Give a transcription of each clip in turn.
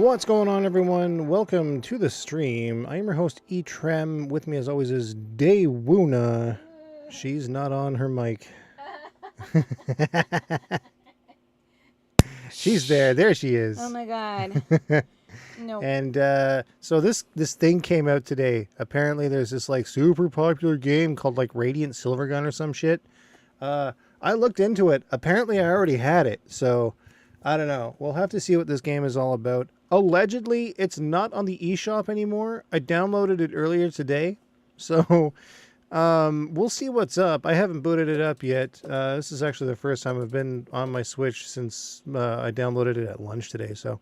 What's going on, everyone? Welcome to the stream. I am your host, Etrem. With me, as always, is Daewuna. She's not on her mic. She's there. There she is. Oh my god. No. And so this thing came out today. Apparently, there's this like super popular game called like Radiant Silvergun or some shit. I looked into it. Apparently, I already had it. So I don't know. We'll have to see what this game is all about. Allegedly, it's not on the eShop anymore. I downloaded it earlier today. So we'll see what's up. I haven't booted it up yet. This is actually the first time I've been on my Switch since I downloaded it at lunch today. So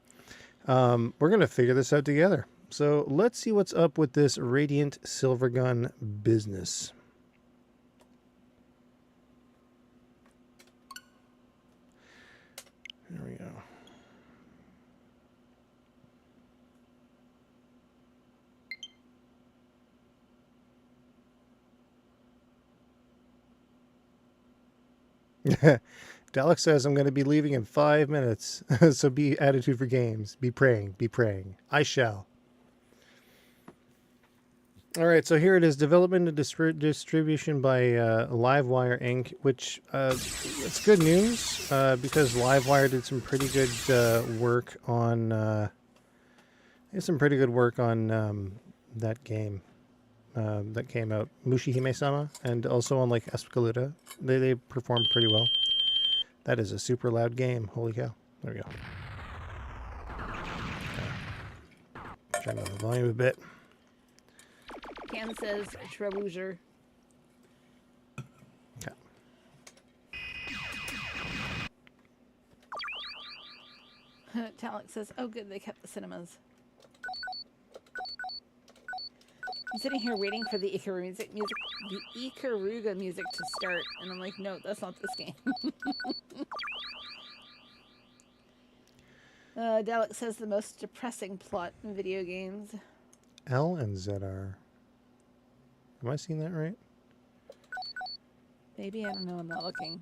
we're going to figure this out together. So let's see what's up with this Radiant Silvergun business. There we go. Dalek says, I'm going to be leaving in 5 minutes. So be attitude for games. Be praying. Be praying. I shall. All right. So here it is. Development and distribution by Livewire Inc., which it's good news because Livewire did some pretty good work on that game that came out, Mushihime-sama, and also on like Escalada. They performed pretty well. That is a super loud game. Holy cow. There we go. Okay. Turn down the volume a bit. Cam says Trebuchet. Okay. Dalek says, oh good, they kept the cinemas. I'm sitting here waiting for the Ikaruga music to start, and I'm like, no, that's not this game. Dalek says the most depressing plot in video games. L and ZR. Am I seeing that right? Maybe, I don't know, I'm not looking.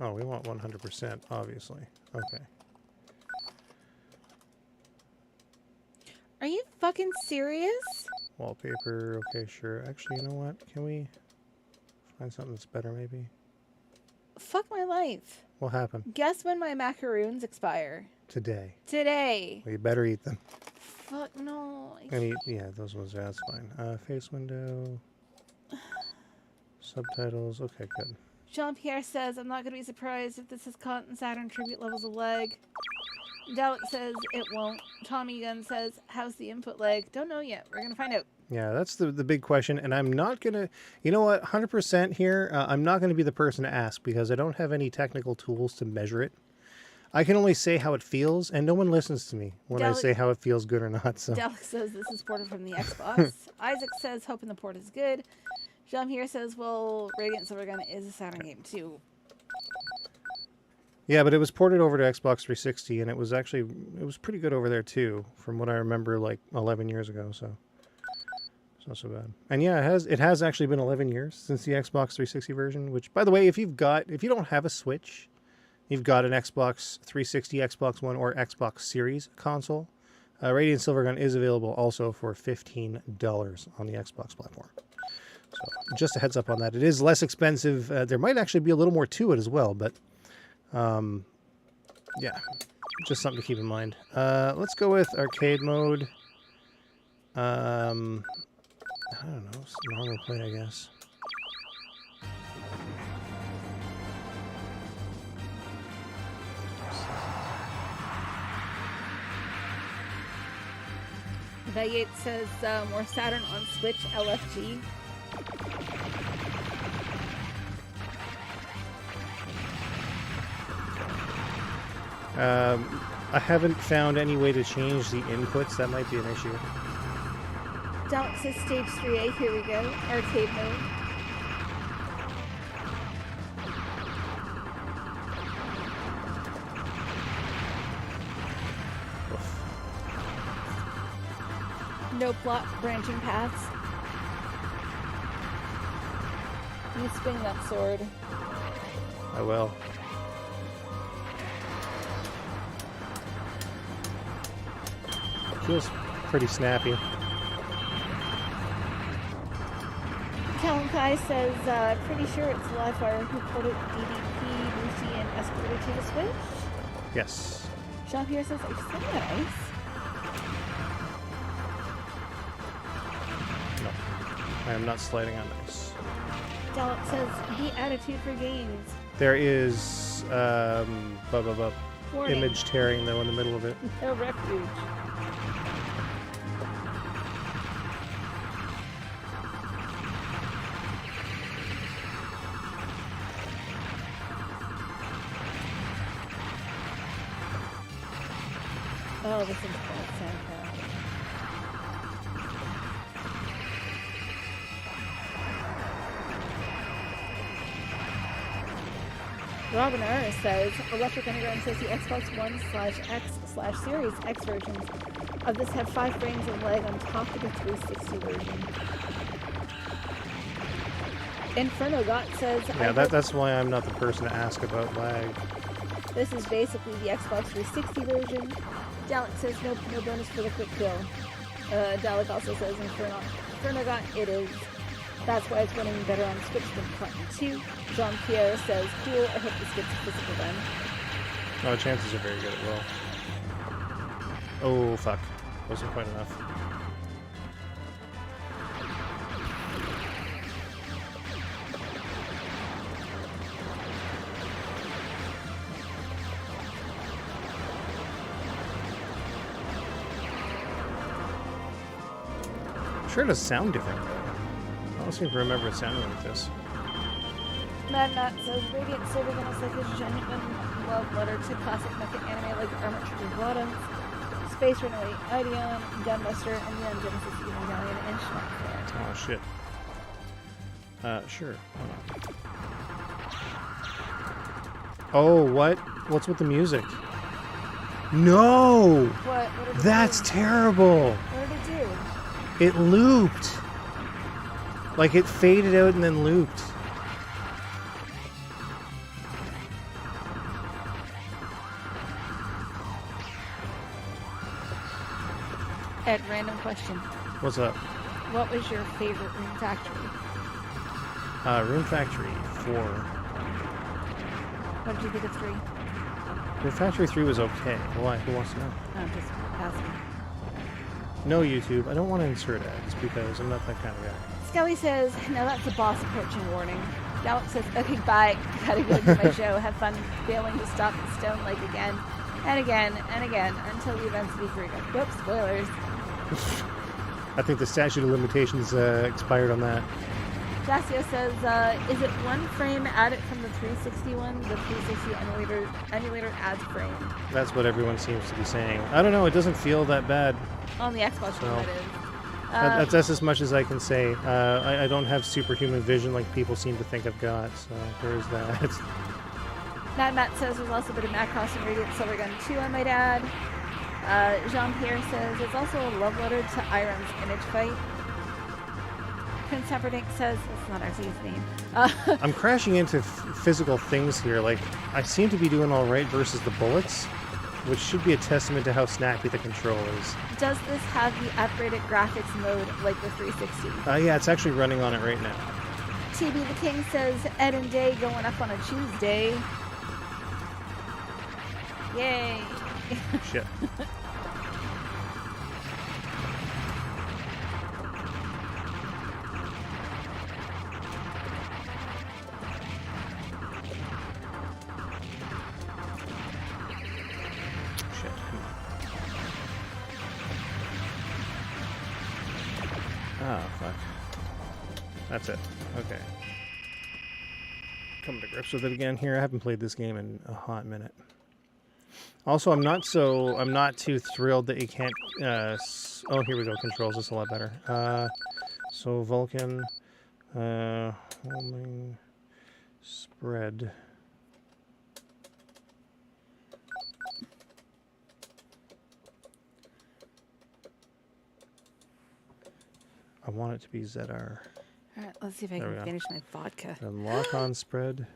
Oh, we want 100%, obviously. Okay. Are you fucking serious? Wallpaper, okay, sure. Actually, you know what? Can we find something that's better, maybe? Fuck my life. What happened? Guess when my macaroons expire? Today. Today. Well, you better eat them. Fuck no. Yeah, those ones, that's fine. Face window. Subtitles, okay, good. Jean-Pierre says, I'm not going to be surprised if this is caught in Saturn tribute levels of lag. Dalek says it won't. Tommy Gunn says, how's the input lag? Don't know yet. We're going to find out. Yeah, that's the big question, and I'm not going to... You know what? 100% here, I'm not going to be the person to ask because I don't have any technical tools to measure it. I can only say how it feels, and no one listens to me when I say how it feels good or not. So. Dalek says this is ported from the Xbox. Isaac says, hoping the port is good. Jean-Pierre says, well, Radiant Silvergun is a Saturn game, too. Yeah, but it was ported over to Xbox 360, and it was pretty good over there, too, from what I remember, like, 11 years ago, so it's not so bad. And yeah, it has actually been 11 years since the Xbox 360 version, which, by the way, if you don't have a Switch, you've got an Xbox 360, Xbox One, or Xbox Series console, Radiant Silvergun is available also for $15 on the Xbox platform. So just a heads up on that. It is less expensive. There might actually be a little more to it as well, but yeah, just something to keep in mind. Let's go with arcade mode. I don't know, it's normal play, I guess. Vagate says more Saturn on Switch LFG. I haven't found any way to change the inputs. That might be an issue. Dalek says stage 3A. Here we go. Arcade mode. No plot, branching paths. You swing that sword. I will. Feels pretty snappy. Callum Kai says, pretty sure it's Livewire who ported DDP, Lucy, and Escalator to the Switch. Yes. Jean-Pierre says, I said nice. No. I am not sliding on ice. Dalek says, the attitude for games. There is Warning. image tearing though in the middle of it. No refuge. Oh, this is bad soundtrack. Robin R says, Electric Underground says the Xbox One/X/Series X versions of this have 5 frames of lag on top of the 360 version. Inferno Got says, Yeah, that's why I'm not the person to ask about lag. this is basically the Xbox 360 version. Dalek says no bonus for the quick kill. Dalek also says Inferno Got it is. That's why it's running better on Switch than Cotton 2. Jean-Pierre says, cool, I hope this gets a physical then. Oh, chances are very good it will. Oh, fuck. Wasn't quite enough. Sure does sound different though. I don't seem to remember it sounding like this. Mad Matt says, Radiant Silvergun is like a genuine love letter to classic mecha anime like Armored Troopers Bottoms, Space Runaway Ideon, Gunbuster, and Neon Genesis Evangelion, and Schmuck. Oh, shit. Sure. Hold on. Oh, what? What's with the music? No! What did it That's do? terrible! What did it do? It looped. Like it faded out and then looped. Ed, random question. What's up? What was your favorite Room Factory? Room Factory 4. What did you think of 3? Room Factory 3 was okay. Why? Who wants to know? I'm just asking. No, YouTube. I don't want to insert ads because I'm not that kind of guy. Skelly says, now that's a boss approaching warning. Dalek says, okay, bye. Gotta go to my show. Have fun failing to stop the stone leg again and again and again until the events be free. Whoops, spoilers. I think the statute of limitations expired on that. Jassio says, is it one frame added from the 360 one? The 360 emulator adds frame. That's what everyone seems to be saying. I don't know. It doesn't feel that bad. On the Xbox So, one, that is. That's as much as I can say. I don't have superhuman vision like people seem to think I've got, so there's that. Matt says there's also a bit of Macross and Radiant Silvergun 2, I might add. Jean-Pierre says it's also a love letter to Iron's image fight. Prince Humperdinck says that's not actually his name. I'm crashing into physical things here. Like, I seem to be doing all right versus the bullets, which should be a testament to how snappy the control is. Does this have the upgraded graphics mode like the 360? Yeah, it's actually running on it right now. TB the King says Ed and Day going up on a Tuesday. Yay! Shit. Oh, fuck. That's it. Okay. Coming to grips with it again here. I haven't played this game in a hot minute. Also, I'm not too thrilled that you can't, oh, here we go, controls this a lot better. So Vulcan, homing, spread. I want it to be ZR. Alright, let's see if I There we can go. finish my vodka. Then lock on spread.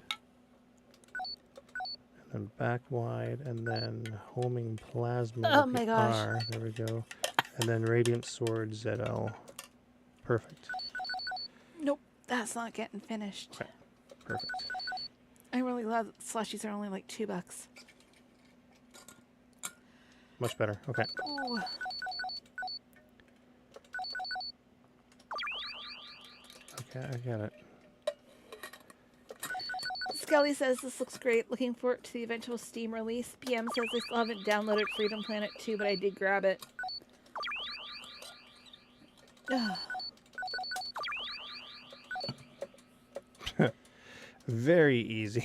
And then back wide. And then homing plasma. Oh with my the gosh. R. There we go. And then Radiant Sword ZL. Perfect. Nope, that's not getting finished. Okay. Perfect. I'm really glad that slushies are only like $2. Much better. Okay. Ooh. Okay, I get it. Scully says this looks great. Looking forward to the eventual Steam release. PM says I still haven't downloaded Freedom Planet 2, but I did grab it. Very easy.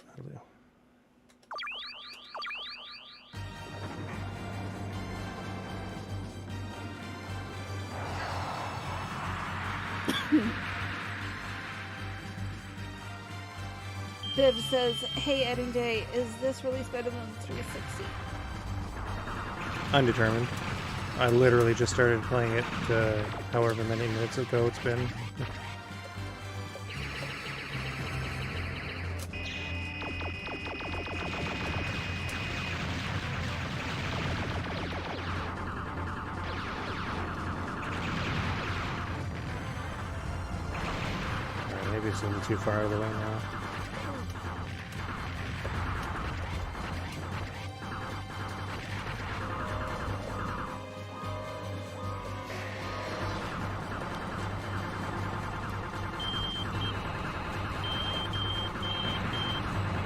That'll do. Viv says, hey, Ed and Day, is this release better than 360? Undetermined. I literally just started playing it however many minutes ago it's been. Alright, maybe it's a little too far out of the way now.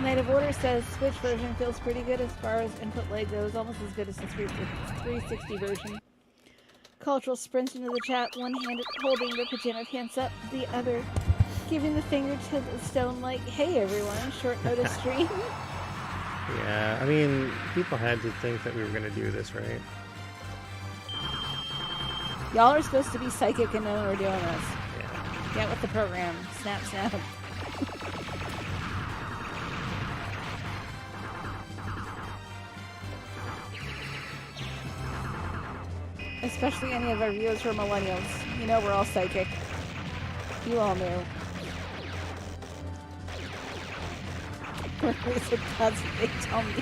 Knight of Order says Switch version feels pretty good as far as input lag goes, almost as good as the 360 version. Cultural sprints into the chat, one hand holding the pajama pants up, the other giving the finger to the stone like, hey everyone, short notice stream. Yeah, I mean, people had to think that we were going to do this, right? Y'all are supposed to be psychic and know we're doing this. Yeah. Get with the program. Snap, snap. Especially any of our viewers who are millennials. You know we're all psychic. You all knew. Or at least that's what they tell me.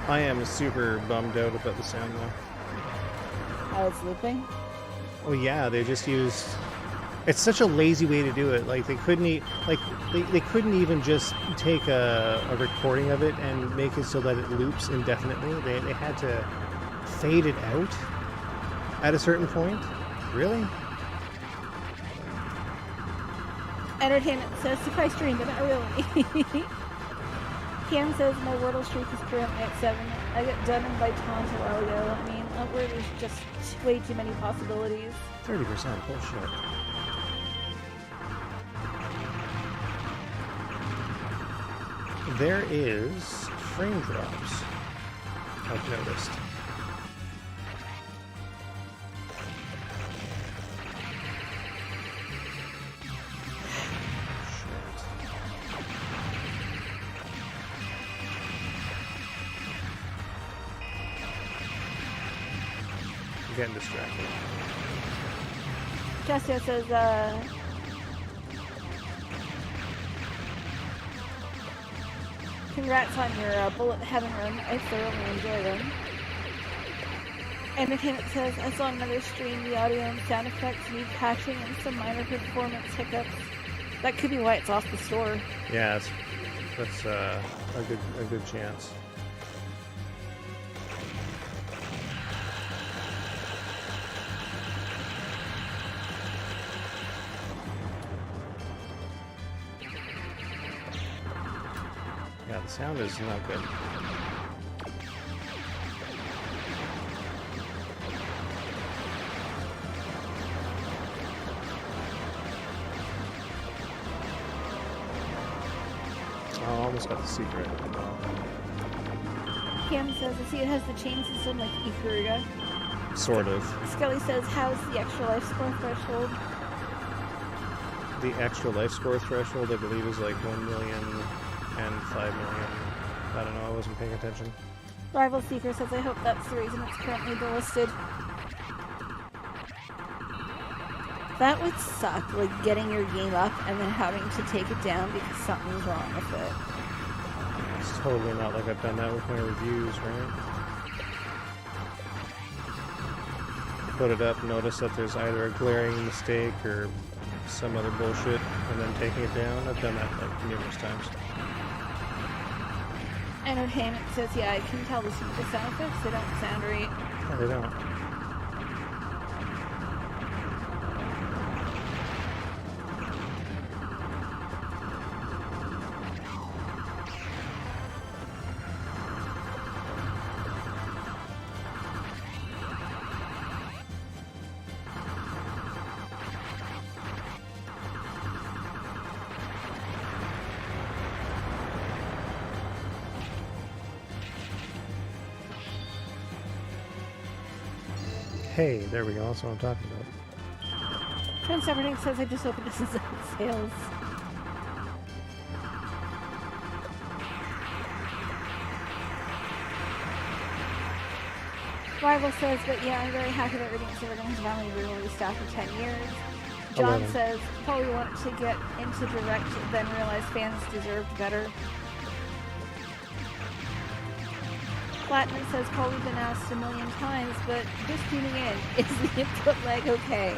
I am super bummed out about the sound though. How it's looping? Oh yeah, they just used. It's such a lazy way to do it. Like they couldn't they couldn't even just take a recording of it and make it so that it loops indefinitely. They had to fade it out at a certain point. Really? Entertainment says surprise stream, but not really. Cam says my Wordle streak is currently at 7. I got done in by taunt a while ago. I mean, Upward is just way too many possibilities. 30%. Bullshit. There is frame drops, I've noticed. I'm getting distracted. Jessica says, congrats on your Bullet Heaven run. I thoroughly enjoy them. Entertainment says, I saw another stream. The audio and sound effects need patching and some minor performance hiccups. That could be why it's off the store. Yeah, that's a good chance. Yeah, the sound is not good. Oh, almost got the secret. Cam says, I see it has the chain system like Ikaruga. Sort of. Skelly says, how's the extra life score threshold? The extra life score threshold, I believe, is like 1 million and 5 million. I don't know, I wasn't paying attention. Rival Seeker says, I hope that's the reason it's currently delisted. That would suck, like getting your game up and then having to take it down because something's wrong with it. It's totally not like I've done that with my reviews, right? Put it up, notice that there's either a glaring mistake or some other bullshit, and then taking it down. I've done that like numerous times. Entertainment says, yeah, I can tell this from the sound effects. They don't sound right. No, they don't. Hey, there we go. That's what I'm talking about. Prince Everything says, I just opened this is on sales. Rival says, but yeah, I'm very happy that Radiant Silvergun has finally re-released after 10 years. John 11. says, probably wanted to get into Direct, then realized fans deserved better. Platinum says, probably been asked a million times, but just tuning in, is the input lag okay?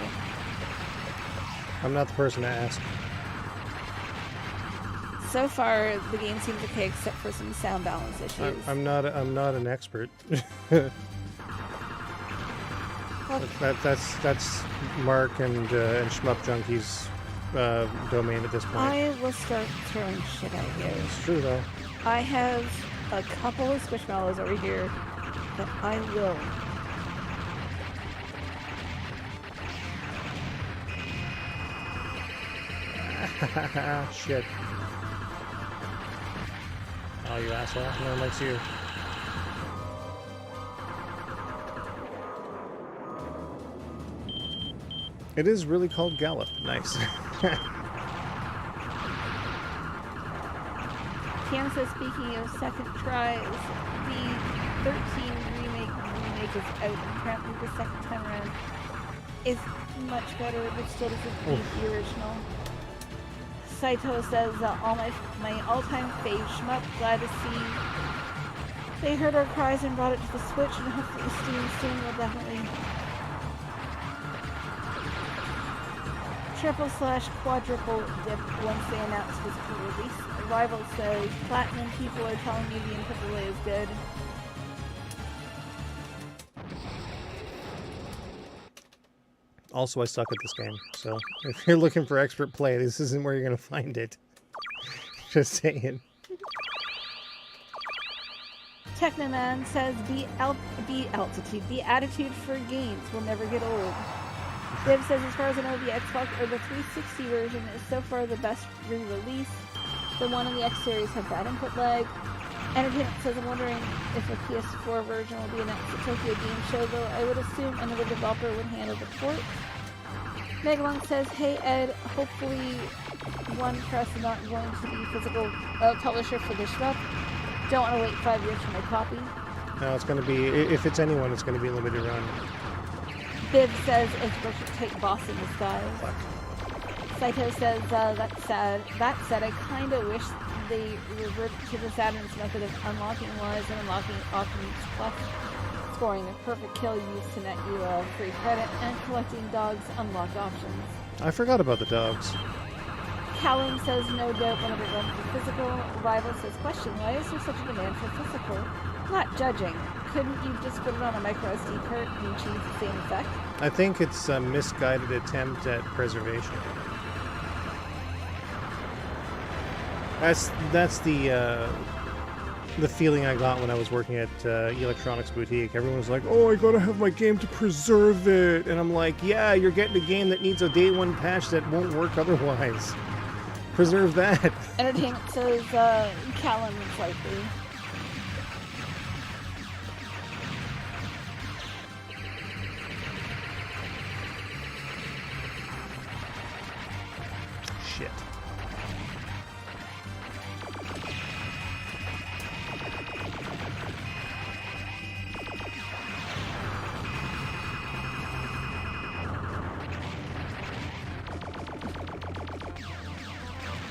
I'm not the person to ask. So far, the game seems okay except for some sound balance issues. I'm not an expert. Well, That's Mark and Shmup Junkie's domain at this point. I will start throwing shit at you. It's true though. I have a couple of squishmallows over here that I will. Shit. Oh, you asshole. No one likes you. It is really called Gallop. Nice. Cam says, speaking of second tries, the 13 remake is out, and apparently the second time around is much better, but still doesn't beat the original. Saito says, all my all-time fave shmup, glad to see they heard our cries and brought it to the Switch, and hopefully Steam soon will definitely triple/quadruple dip once they announce physical release. Rival says, Platinum people are telling me the input delay is good. Also, I suck at this game, so if you're looking for expert play, this isn't where you're going to find it. Just saying. Technoman says, the attitude for games will never get old. Viv says, as far as I know, the Xbox or the 360 version is so far the best re-release. The one in the X series had bad input lag. Entertainment says, I'm wondering if a PS4 version will be announced at Tokyo Game Show, though I would assume another developer would handle the port. Megalong says, hey Ed, hopefully One Press is not going to be physical publisher for this shmup. Don't want to wait 5 years for my copy. No, it's going to be, if it's anyone, it's going to be a limited run. Biv says, it's Richard Take Boss in disguise. Fuck. Saito says, that's sad. That said, I kind of wish they revert to the Saturn's method of unlocking lives and unlocking options plus scoring a perfect kill used to net you free credit and collecting dogs unlocked options. I forgot about the dogs. Callum says, no doubt whenever it runs for physical. Rival says, question, why is there such a demand for physical? Not judging. Couldn't you just put it on a micro SD card and achieve the same effect? I think it's a misguided attempt at preservation. That's the feeling I got when I was working at Electronics Boutique. Everyone was like, "Oh, I gotta have my game to preserve it," and I'm like, "Yeah, you're getting a game that needs a day one patch that won't work otherwise. Preserve that." Entertainment says, Callum is likely. Shit.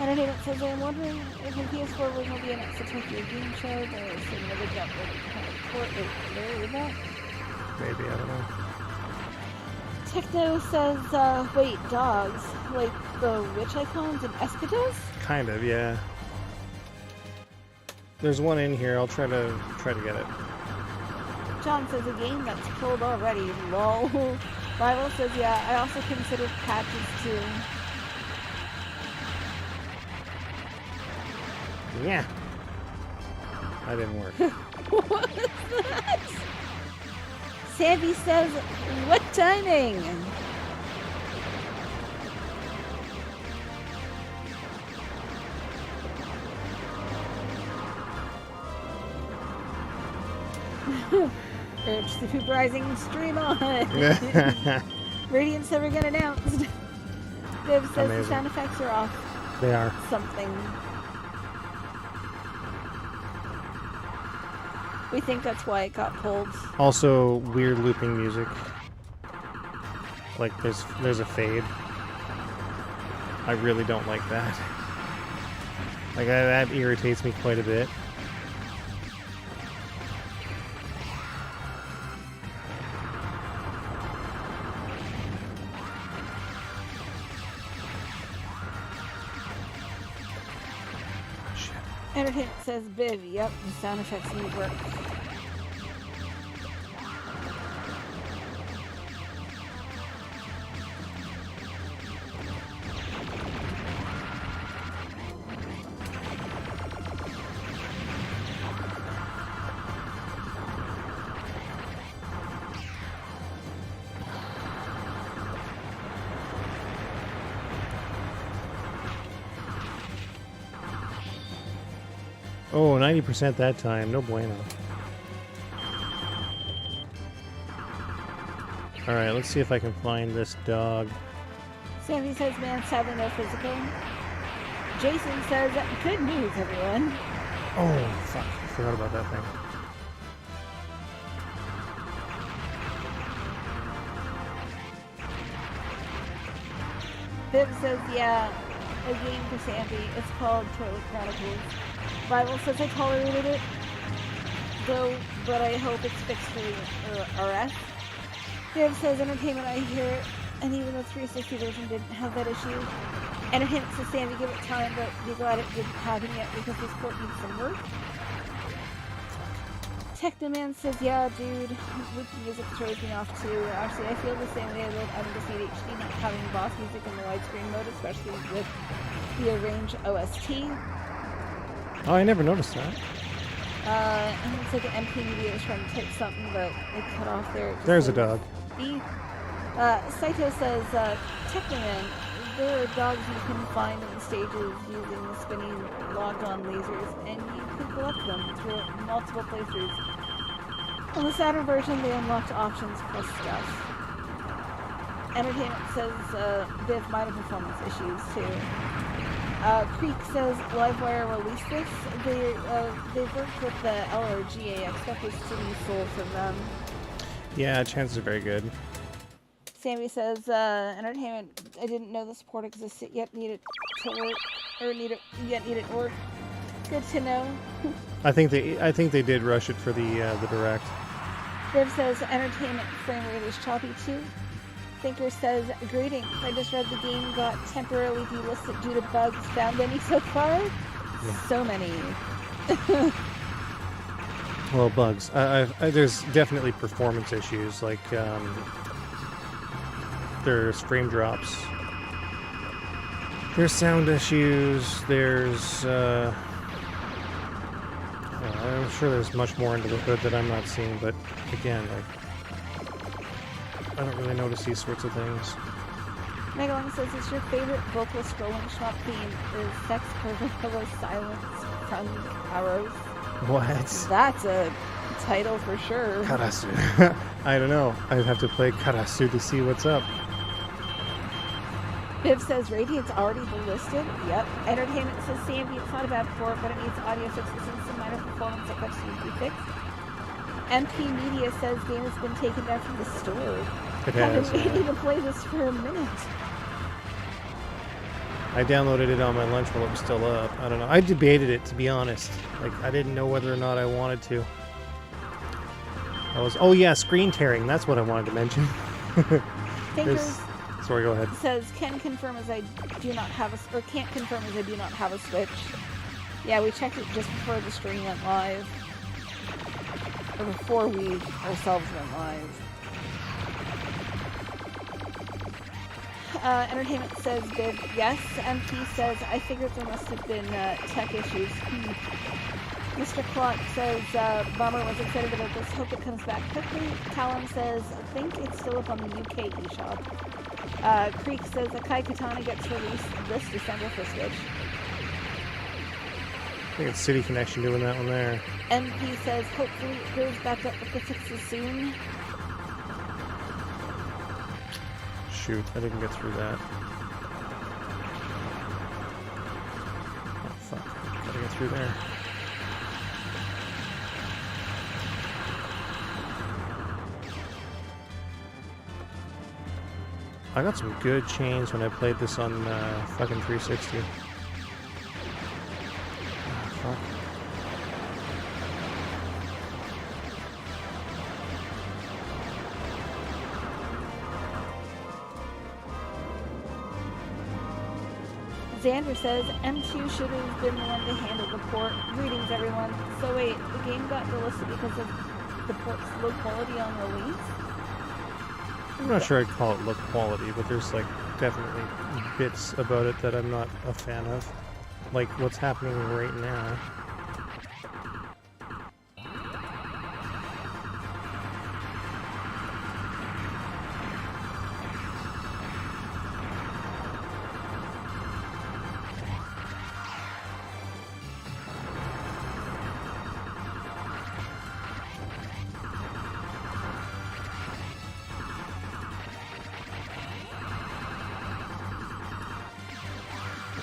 Entertainment says, I'm wondering if the PS4 version will be announced at Tokyo Game Show. There's another jump report. Wait, did I read that? Maybe, I don't know. Techno says, wait, dogs? Like the witch icons and espadrilles? Kind of, yeah. There's one in here. I'll try to get it. John says, a game that's pulled already. Lol. Bible says, yeah, I also considered patches too. Yeah. That didn't work. What was that? Sandy says, what timing? Urge the Poop Rising stream on. Radiant Silvergun announced. Viv says Amazing. the sound effects are off They are. something. We think that's why it got pulled. Also, weird looping music. Like there's a fade. I really don't like that. Like that irritates me quite a bit. Entertainment says Biv, yep, the sound effects need work. Oh, 90% that time. No bueno. Alright, let's see if I can find this dog. Sammy says, man, sadly no physical. Jason says, good news, everyone. Oh, fuck. I forgot about that thing. Viv says, yeah, a game for Sandy. It's called Toilet Chronicles. Bible says I tolerated it, though, but I hope it's fixed for the RS. Viv says entertainment, I hear it, and even the 360 version didn't have that issue. Entertainment says Sandy, give it time, but be glad it didn't happen yet because this port needs some work. Technoman says, yeah, dude, with music throws me off too. Actually, I feel the same way about Undefeated HD not having boss music in the widescreen mode, especially with the arrange OST. Oh, I never noticed that. And it's like an MP media was trying to type something, but it cut off there. There's a dog. Saito says, Technoman, there are dogs you can find in the stages using the spinning logged-on lasers, and you can collect them through multiple playthroughs. On the Saturn version, they unlocked options plus stuff. Entertainment says, Viv minor performance issues, too. Creek says Livewire released this. They've worked with the LRGA. I expect this to be sold from them. Yeah, chances are very good. Sammy says Entertainment. I didn't know the support existed yet. Needed to work or needed work. Good to know. I think they did rush it for the direct. Viv says Entertainment frame rate is choppy too. Thinker says, greetings. I just read the game got temporarily delisted due to bugs. Found any so far? Yeah. So many. Well, bugs. There's definitely performance issues, like there's frame drops. There's sound issues. There's I'm sure there's much more under the hood that I'm not seeing, but again, like, I don't really notice these sorts of things. Megalon says, it's your favorite vocal scrolling shop theme is Sex Pillow Silence from Arrows. What? That's a title for sure. Karasu. I don't know. I'd have to play Karasu to see what's up. Viv says, Radiant's already delisted. Yep. Entertainment says, Sandy, it's not a bad port, but it needs audio fixes and some minor performance hiccups need to be fixed. MP Media says game has been taken down from the store. It has. I've been waiting to play this for a minute. I downloaded it on my lunch while it was still up. I don't know. I debated it, to be honest. Like, I didn't know whether or not I wanted to. Oh yeah, screen tearing. That's what I wanted to mention. Thinkers Sorry, go ahead. says can confirm as I do not have a, or can't confirm as I do not have a Switch. Yeah, we checked it just before the stream went live, or before we ourselves went live. Entertainment says Bib, yes. MP says I figured there must have been tech issues. Mr. Clock says, Bomber was excited about this, hope it comes back quickly. Callum says, I think it's still up on the UK eShop. Creek says, Akai Katana gets released this December for Switch. I think it's City Connection doing that one there. MP says, hopefully it goes back up with the fixes soon. Shoot, I didn't get through that. Oh, fuck. Gotta get through there. I got some good chains when I played this on fucking 360. Oh, fuck. Xander says, M2 should have been the one to handle the port. Greetings, everyone. So wait, the game got delisted because of the port's low quality on release? I'm not sure I'd call it low quality, but there's like definitely bits about it that I'm not a fan of. Like what's happening right now.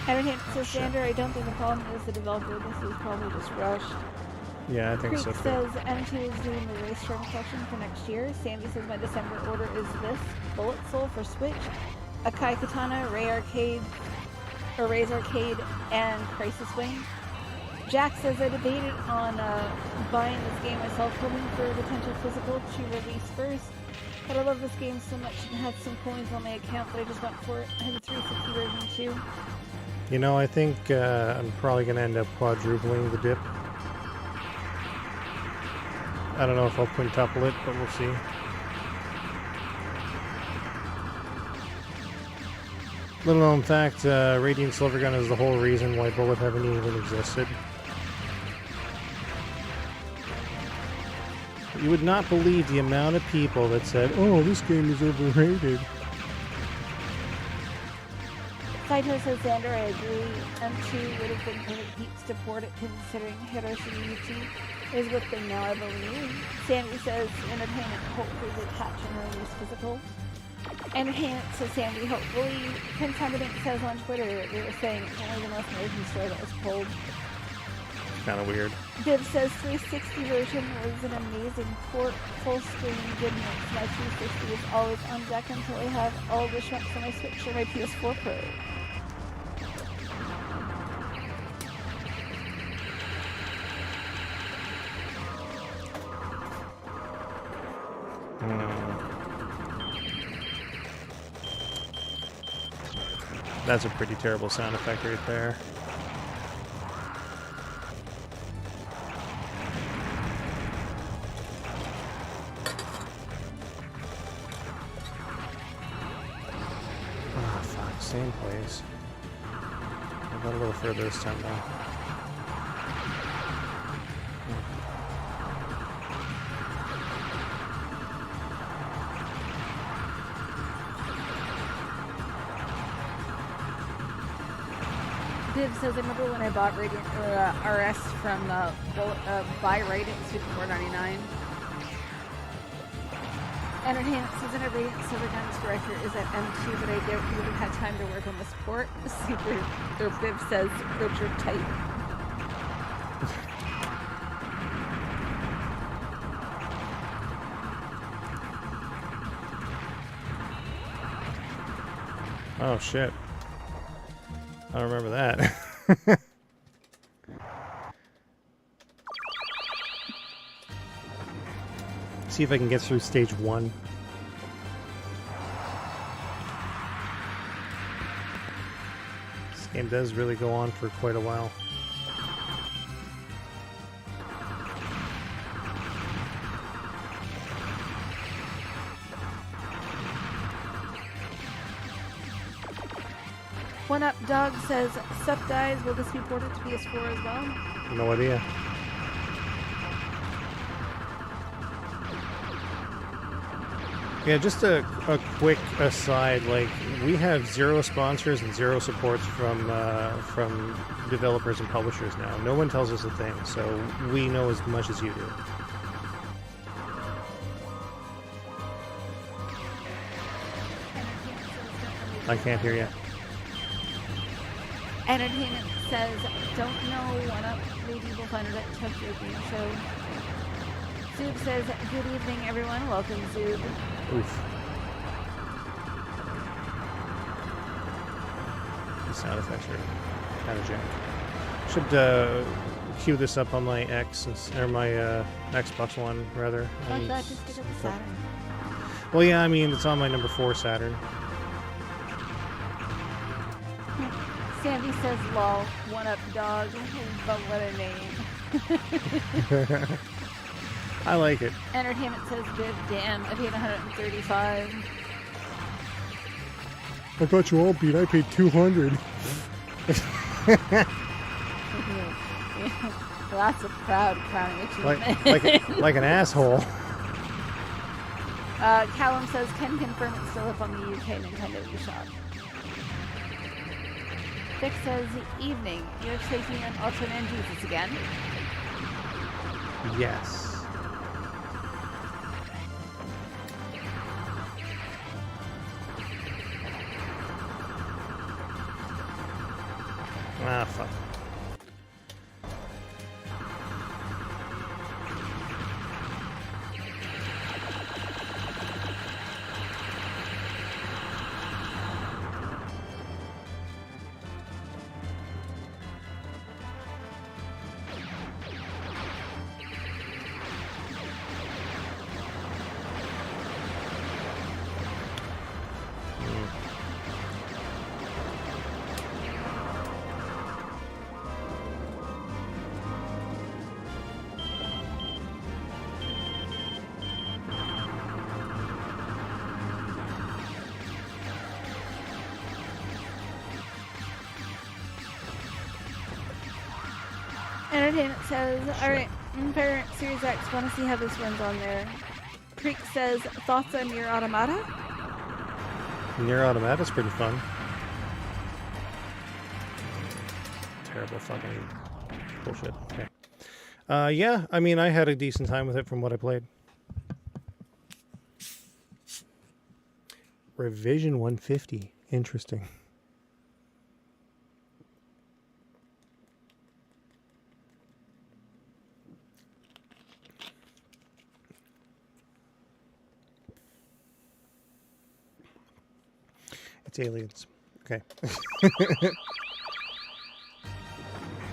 Entertainment says, Xander, I don't think the problem is the developer. This is probably just rushed. Yeah, I think Creek so too. says M2 is doing the race train collection for next year. Sandy says my December order is this: Bullet Soul for Switch, Akai Katana, Ray's Arcade, and Crisis Wing. Jack says I debated on buying this game myself, hoping for a potential physical to release first. But I love this game so much and had some coins on my account that I just went for it. I have a 360 version too. You know, I think I'm probably going to end up quadrupling the dip. I don't know if I'll quintuple it, but we'll see. Little known fact, Radiant Silvergun is the whole reason why Bullet Heaven even existed. You would not believe the amount of people that said, oh, this game is overrated. Saito says, Xander, I agree. M2 would have been perfect heats to port it considering Hiroshi Yuchi is with them now, I believe. Sandy says, Entertainment, hopefully they catch and release physical. Entertainment says, Sandy, hopefully. Prince Humperdinck says on Twitter, they were saying it's only the North American store that was pulled. Kind of weird. Div says 360 version was an amazing port, full screen, good mix. My 360 is always on deck until I have all the shunts on my Switch or my PS4 Pro. That's a pretty terrible sound effect right there. Oh, fuck. Same place. I got a little further this time, though. Div says, I remember when I bought Radiant RS from Buy Radiant Super $4.99. Entertainment says that Radiant Silvergun's director is at M2, but I don't really have time to work on the sport. Or Biv says, Richard Tight. Oh, shit. I remember that. See if I can get through stage 1. This game does really go on for quite a while. One Up Dog says, sup guys, will this be ported to PS4 as well? No idea. Yeah, just a quick aside, like, we have 0 sponsors and 0 supports from developers and publishers now. No one tells us a thing, so we know as much as you do. I can't hear you. Entertainment says, don't know One Up, maybe we'll find it at Tokyo Game Show. Zoob says, good evening everyone, welcome Zoob. Oof. The sound effects are kind of jank. Should queue this up on my or my Xbox One, rather. I thought just did it with Saturn. Well, yeah, I mean, it's on my number 4 Saturn. Sandy says, lol, One Up Dog, but what a name. I like it. Entertainment says, Viv, damn, I paid 135. I got you all beat. I paid 200. Well, that's a proud crowning achievement. like an asshole. Callum says, can confirm it's still up on the UK Nintendo eShop. Vic says, evening, you're taking an Ultraman Jesus again? Yes. Ah, fuck. Entertainment says, alright, Empire Series X, want to see how this runs on there. Creek says, thoughts on Nier Automata? Nier Automata's pretty fun. Terrible fucking bullshit. Okay. Yeah, I mean, I had a decent time with it from what I played. Revision 150. Interesting. It's aliens. Okay.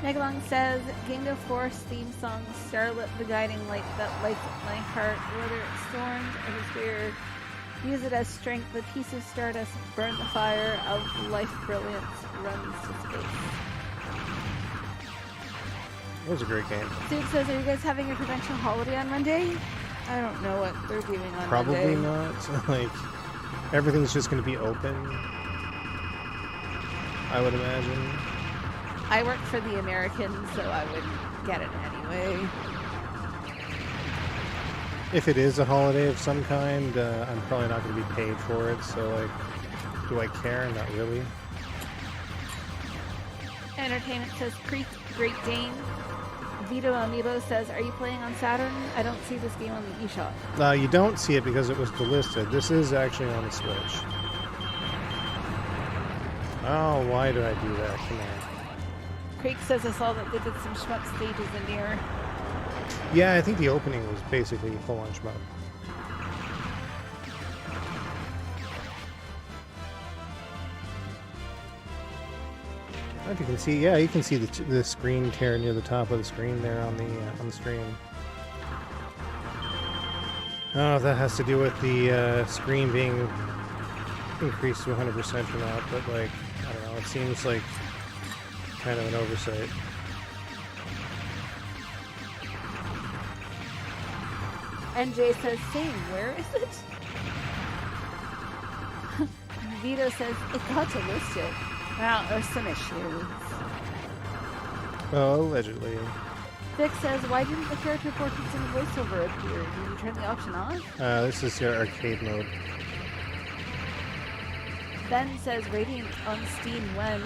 Megalong says, Ginga Force theme song, Starlit, the guiding light that lights up my heart, whether it's storms or despair. Use it as strength, the piece of stardust, burn the fire of life brilliance, runs to space. That was a great game. Duke says, are you guys having a provincial holiday on Monday? I don't know what they're doing on Probably Monday. not. Like, everything's just going to be open, I would imagine. I work for the Americans, so I wouldn't get it anyway. If it is a holiday of some kind, I'm probably not going to be paid for it, so, like, do I care? Not really. Entertainment says, Creek, Great Dane. Vito Amiibo says, are you playing on Saturn? I don't see this game on the eShop. You don't see it because it was delisted. This is actually on the Switch. Oh, why did I do that? Come on. Creek says, I saw that they did some shmup stages in Nier. Yeah, I think the opening was basically full-on shmup. I don't know if you can see, yeah, you can see the screen tear near the top of the screen there on the stream. I don't know if that has to do with the screen being increased to 100% or not, but like, I don't know, it seems like kind of an oversight. NJ says, same, where is it? Vito says, it got to list it. Well, there's some issues. Oh, allegedly. Vic says, why didn't the character portraits in the voiceover appear? Did you turn the option off? This is your arcade mode. Ben says, Radiant on Steam when?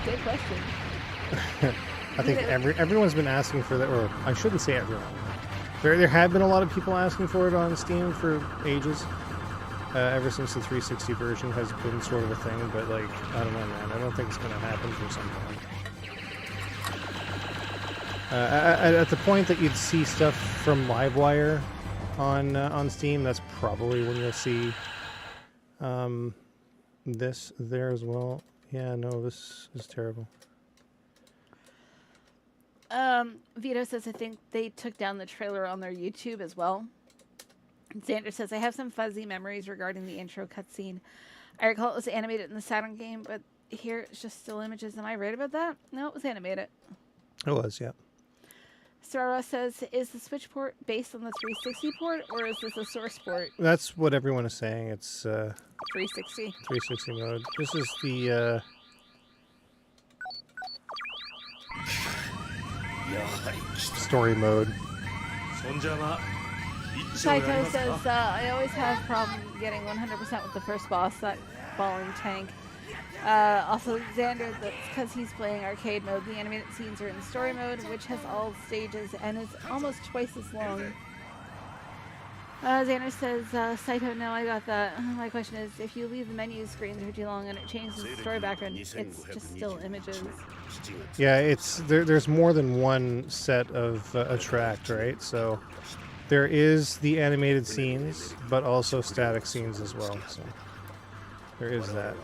Good question. I think everyone's been asking for that, or I shouldn't say everyone. There have been a lot of people asking for it on Steam for ages. Ever since the 360 version has been sort of a thing, but like, I don't know, man. I don't think it's going to happen for some time. At the point that you'd see stuff from Livewire on Steam, that's probably when you'll see this there as well. Yeah, no, this is terrible. Vito says, I think they took down the trailer on their YouTube as well. Xander says, I have some fuzzy memories regarding the intro cutscene. I recall it was animated in the Saturn game, but here it's just still images. Am I right about that? No, it was animated. It was, yeah. Sarah says, is the Switch port based on the 360 port, or is this a source port? That's what everyone is saying. It's 360. 360 mode. This is the story mode. Saito says, I always have problem getting 100% with the first boss, that falling tank. Also, Xander, that's because he's playing arcade mode. The animated scenes are in story mode, which has all stages and is almost twice as long. Xander says, Saito, no, I got that. My question is, if you leave the menu screens for too long and it changes the story background, it's just still images. Yeah, it's there's more than one set of a track, right? So there is the animated scenes, but also static scenes as well. So there is that.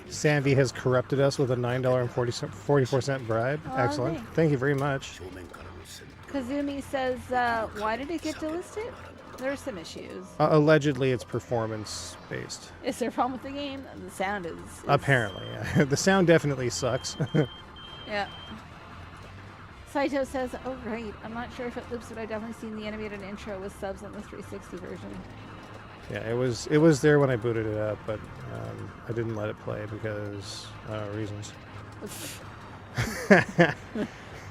Sanvi has corrupted us with a $9.44 bribe. Oh, excellent. thanks. Thank you very much. Kazumi says, why did it get delisted? There's some issues. Allegedly, it's performance-based. Is there a problem with the game? The sound is... Apparently, yeah. The sound definitely sucks. Yeah. Saito says, oh, right. I'm not sure if it loops, but I've definitely seen the animated intro with subs on the 360 version. Yeah, it was there when I booted it up, but I didn't let it play because reasons.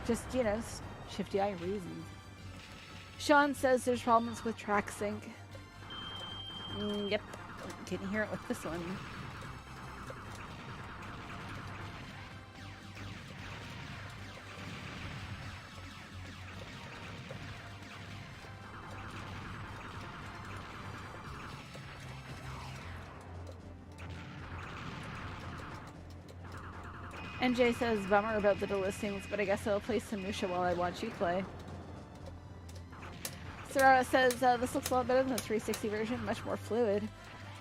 Just, shifty eye reasons. Sean says there's problems with track sync. Yep. Didn't hear it with this one. NJ says, bummer about the delistings, but I guess I'll play some Musha while I watch you play. Sarah says, this looks a lot better than the 360 version, much more fluid.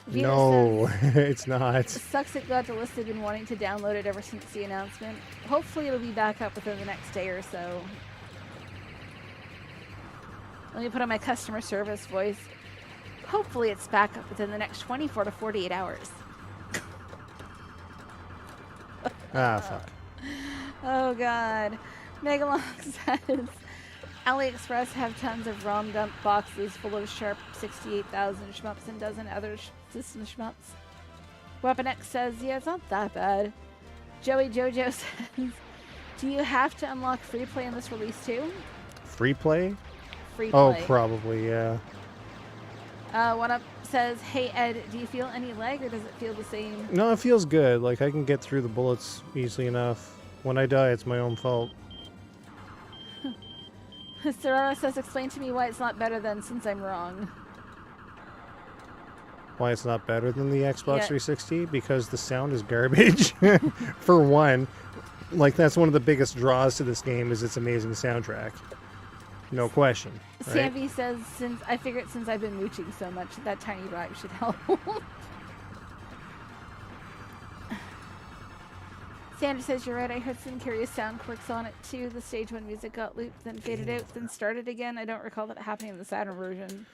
Vita No, says, it's not. sucks it got delisted, been wanting to download it ever since the announcement. Hopefully it'll be back up within the next day or so. Let me put on my customer service voice. Hopefully it's back up within the next 24 to 48 hours. Ah, fuck. Oh god. Megalong says AliExpress have tons of ROM dump boxes full of sharp 68,000 shmups and dozen other system shmups. Weapon X says, yeah, it's not that bad. Joey Jojo says, do you have to unlock free play in this release too? Free play? Free Oh, play. probably, yeah. One Up says, hey Ed, do you feel any lag or does it feel the same? No, it feels good. Like, I can get through the bullets easily enough. When I die, it's my own fault. Serrano says, explain to me why it's not better than since I'm wrong. Why it's not better than the Xbox Yeah. 360? Because the sound is garbage, for one. Like, that's one of the biggest draws to this game is its amazing soundtrack. No question. Right? Sammy says, since I've been mooching so much, that tiny vibe should help. Sandra says, you're right, I heard some curious sound quirks on it too. The stage 1 music got looped, then faded out, then started again. I don't recall that happening in the Saturn version.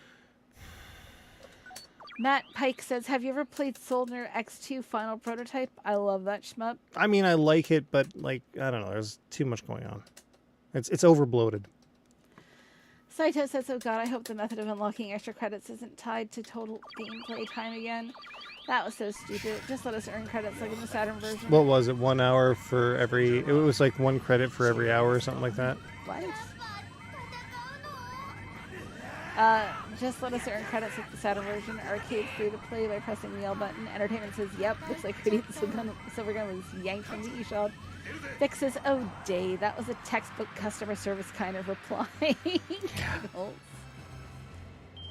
Matt Pike says, have you ever played Soldier X2 Final Prototype? I love that shmup. I mean, I like it, but, like, I don't know. There's too much going on. It's overbloated. Saito says, oh god, I hope the method of unlocking extra credits isn't tied to total gameplay time again. That was so stupid. Just let us earn credits like in the Saturn version. What was it? 1 hour for every... It was like 1 credit for every hour or something like that? What? Just let us earn credits like the Saturn version. Arcade free to play by pressing the L button. Entertainment says, yep, looks like Radiant Silvergun was yanked from the eShop. Vic says, oh day, that was a textbook customer service kind of reply.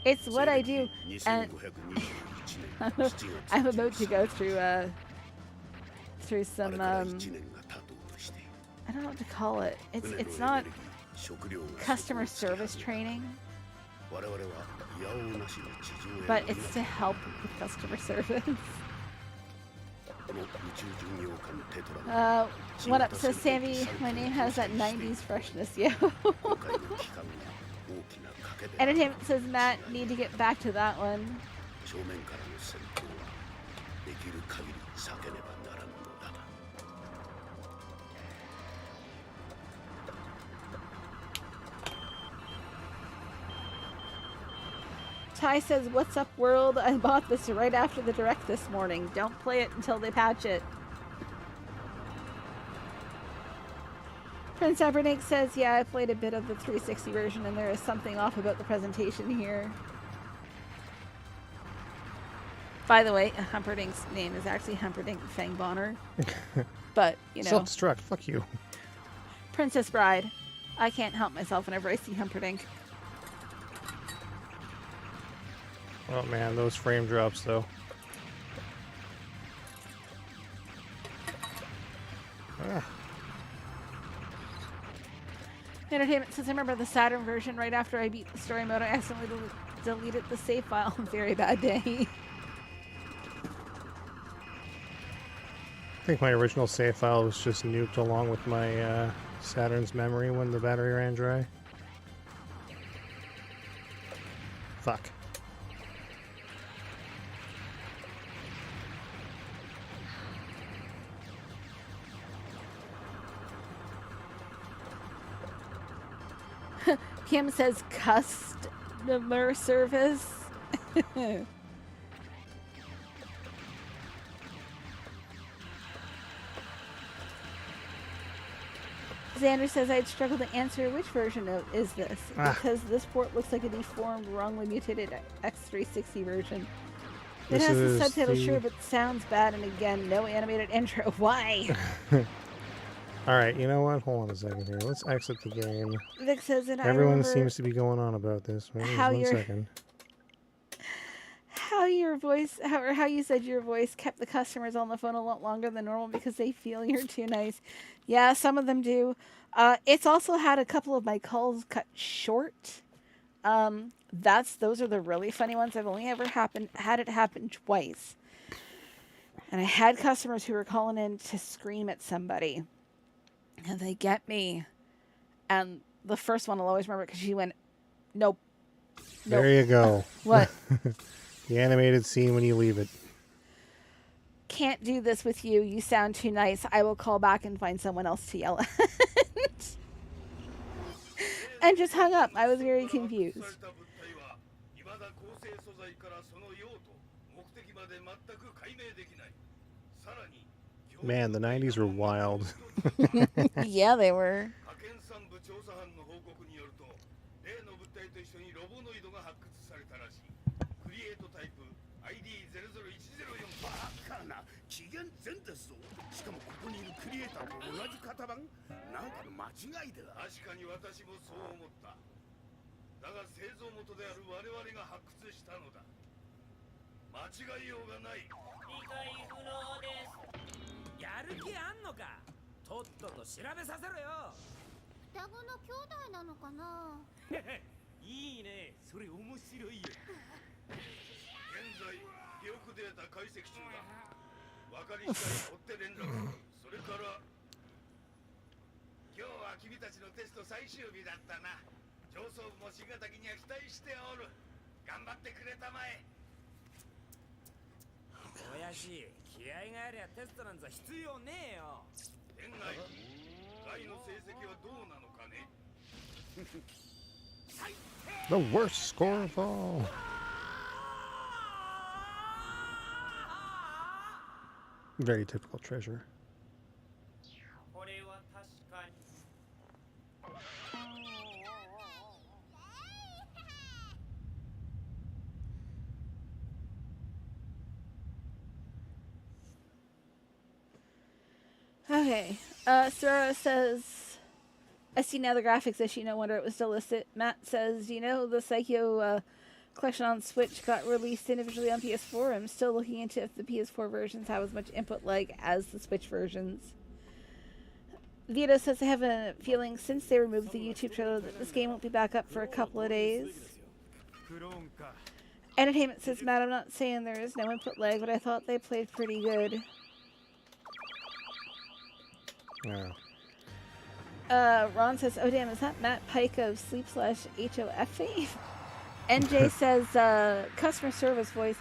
It's what I do. And I'm about to go through some I don't know what to call it. It's not customer service training, but it's to help with customer service. What up? So Sammy, my name has that 90s freshness, yo. Entertainment says, Matt, need to get back to that one. Ty says, what's up, world? I bought this right after the direct this morning. Don't play it until they patch it. Prince Abernake says, yeah, I played a bit of the 360 version and there is something off about the presentation here. By the way, Humperdinck's name is actually Humperdinck Fangbonner. But, you know. Self-destruct, fuck you. Princess Bride. I can't help myself whenever I see Humperdinck. Oh man, those frame drops though. Ah. Entertainment says, I remember the Saturn version right after I beat the story mode. I accidentally deleted the save file. Very bad day. I think my original save file was just nuked along with my Saturn's memory when the battery ran dry. Fuck. Kim says customer service. Xander says I'd struggle to answer which version is this because this port looks like a deformed, wrongly mutated X360 version. It has the subtitle, sure, but sounds bad, and again, no animated intro. Why? Alright, you know what? Hold on a second here. Let's exit the game. Vic says, and everyone seems to be going on about this. Wait, how one second. How your voice, how you said your voice kept the customers on the phone a lot longer than normal because they feel you're too nice. Yeah, some of them do. It's also had a couple of my calls cut short. Those are the really funny ones. I've only ever had it happen twice. And I had customers who were calling in to scream at somebody. And they get me. And the first one I'll always remember because she went, nope. There you go. What? The animated scene when you leave it. Can't do this with you. You sound too nice. I will call back and find someone else to yell at. And just hung up. I was very confused. Man, the 90s were wild. Yeah, they were. とっとと調べさせろよ。双子の兄弟なのかな。いいね、それ面白いよ。現在記憶データ解析中だ。分かり次第追って連絡。それから今日は君たちのテスト最終日だったな。上層部も新型機には期待しておる。頑張ってくれたまえ。親父、気合がありゃテストなんざ必要ねえよ。天外外の成績はどうなのかね。 The worst score of all. Very typical treasure. これは確かに。Okay. Sora says, I see now the graphics issue. No wonder it was still listed. Matt says, you know, the Psycho collection on Switch got released individually on PS4. I'm still looking into if the PS4 versions have as much input lag as the Switch versions. Vito says, I have a feeling since they removed the YouTube trailer that this game won't be back up for a couple of days. Entertainment says, Matt, I'm not saying there is no input lag, but I thought they played pretty good. Yeah. Ron says, oh damn, is that Matt Pike of Sleep/HOF? NJ says, customer service voice,